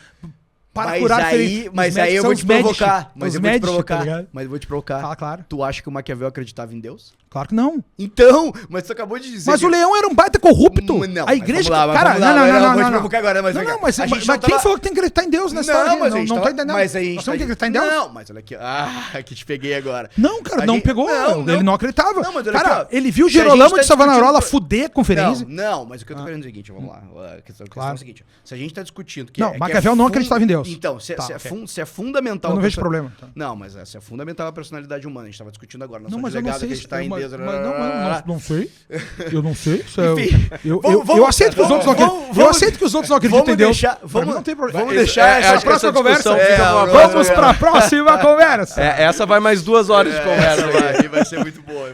S1: Mas aí eu vou te provocar. Mas eu vou te provocar.
S2: Fala, claro.
S1: Tu acha que o Maquiavel acreditava em Deus?
S2: Claro que não.
S1: Então, mas tu acabou de dizer.
S2: Mas o Leão era um baita corrupto.
S1: Não,
S2: a igreja.
S1: Cara, não. Vou te provocar agora, mas
S2: quem falou que tem que acreditar em Deus nessa história?
S1: Não tá entendendo. Mas aí
S2: nós temos que acreditar em Deus?
S1: Não, mas olha aqui. Que te peguei agora.
S2: Não, cara, não pegou. Ele não acreditava. Cara, ele viu Girolamo de Savonarola fuder com Ferenzi.
S1: Não, mas o que eu tô querendo dizer é o seguinte, vamos lá. A questão é o seguinte. Se a gente tá discutindo que.
S2: Não, Maquiavel não acreditava em Deus.
S1: Então, se é fundamental.
S2: Eu não vejo problema.
S1: Não, mas se é fundamental a personalidade humana. A gente tava discutindo agora.
S2: Não, mas eu não sei.
S1: Acreditar em Deus.
S2: Não sei. Eu não sei. Eu aceito que os outros não acreditem. Eu aceito que os outros não acreditem em Deus.
S1: Não tem problema. Vamos deixar essa
S2: próxima conversa. Vamos pra próxima conversa.
S3: Essa vai mais 2 horas de conversa.
S1: Vai ser muito boa.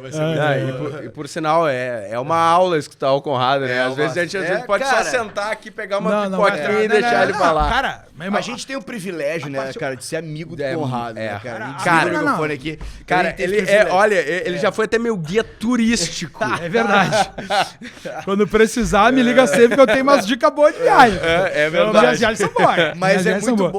S3: E por sinal, é uma aula escutar o Conrado, né? Às vezes a gente pode só sentar aqui, pegar uma pipoquinha e deixar ele falar.
S1: Cara, a gente tem o privilégio, né, cara, de ser amigo do Conrado, né, cara?
S3: Cara, ele já foi até meu guia turístico.
S2: É verdade. Quando precisar, me liga sempre que eu tenho umas dicas boas de viagem.
S3: É verdade.
S2: As viagens são boas.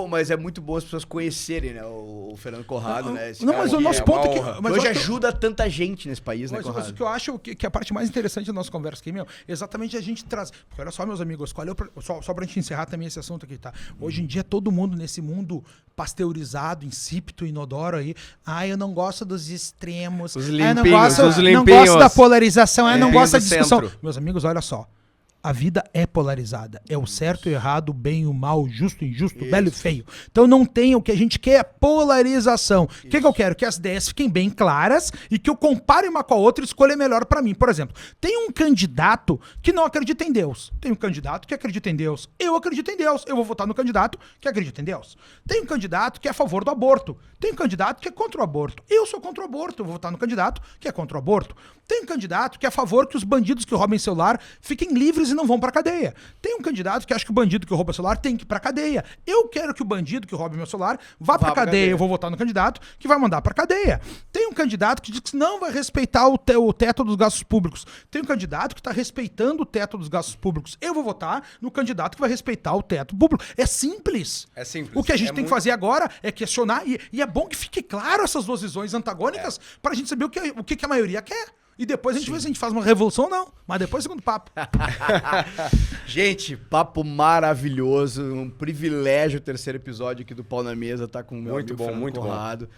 S1: Mas é muito bom as pessoas conhecerem, né, o Fernando Conrado, né?
S2: Mas o nosso ponto é que...
S1: Hoje ajuda tanta gente nesse país, né, Conrado?
S2: Mas o que eu acho que a parte mais interessante da nossa conversa aqui, exatamente a gente traz... Porque olha só, meus amigos, só pra gente encerrar também esse assunto aqui, tá? Hoje em dia, todo mundo nesse mundo pasteurizado, insípido, inodoro aí, eu não gosto dos extremos,
S3: os limpinhos,
S2: não gosto da polarização, eu não gosto da discussão. Centro. Meus amigos, olha só. A vida é polarizada. É o certo e o errado, o bem e o mal, o justo e o injusto, o belo e feio. Então não tem o que a gente quer, é polarização. O que eu quero? Que as ideias fiquem bem claras e que eu compare uma com a outra e escolha melhor pra mim. Por exemplo, tem um candidato que não acredita em Deus. Tem um candidato que acredita em Deus. Eu acredito em Deus. Eu vou votar no candidato que acredita em Deus. Tem um candidato que é a favor do aborto. Tem um candidato que é contra o aborto. Eu sou contra o aborto. Eu vou votar no candidato que é contra o aborto. Tem um candidato que é a favor que os bandidos que roubem celular fiquem livres e não vão pra cadeia. Tem um candidato que acha que o bandido que rouba celular tem que ir pra cadeia. Eu quero que o bandido que rouba meu celular vá pra cadeia. Eu vou votar no candidato que vai mandar pra cadeia. Tem um candidato que diz que não vai respeitar o teto dos gastos públicos. Tem um candidato que tá respeitando o teto dos gastos públicos. Eu vou votar no candidato que vai respeitar o teto público. É simples.
S3: É simples.
S2: O que a gente tem que fazer agora é questionar e é bom que fique claro essas duas visões antagônicas pra gente saber o que a maioria quer. E depois a gente vê se a gente faz uma revolução ou não. Mas depois segundo papo.
S1: Gente, papo maravilhoso. Um privilégio o terceiro episódio aqui do Pau na Mesa. Tá com o meu amigo Fernando Conrado.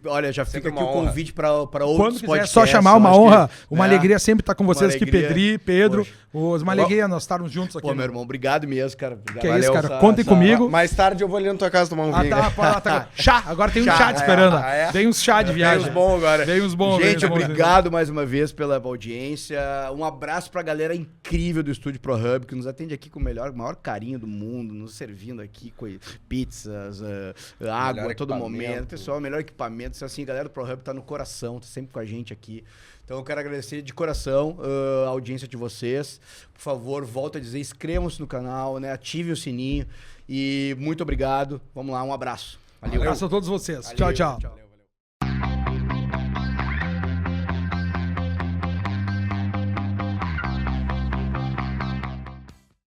S1: Olha, já fica aqui o convite para outros
S2: Quando quiser, podcasts. Só chamar, uma honra, uma alegria sempre estar com vocês aqui, Pedri, Pedro, uma alegria nós estarmos juntos aqui.
S1: Pô, meu irmão, obrigado mesmo, cara. Obrigado.
S2: Que é isso, cara, contem comigo.
S3: Mais tarde eu vou ali na tua casa tomar um vinho.
S2: Tá. Chá, agora tem um chá te esperando. Tem uns chá de viagem.
S3: Tem uns bons agora.
S2: Tem uns bons.
S1: Gente, obrigado mais uma vez pela audiência. Um abraço pra galera incrível do Estúdio ProHub, que nos atende aqui com o maior carinho do mundo, nos servindo aqui com pizzas, água a todo momento. Pessoal, melhor equipamento. Assim, a galera do ProHub tá no coração, tá sempre com a gente aqui. Então eu quero agradecer de coração a audiência de vocês. Por favor, volto a dizer, inscrevam-se no canal, né? Ativem o sininho. E muito obrigado. Vamos lá, um abraço.
S2: Valeu. Um abraço a todos vocês. Valeu, tchau.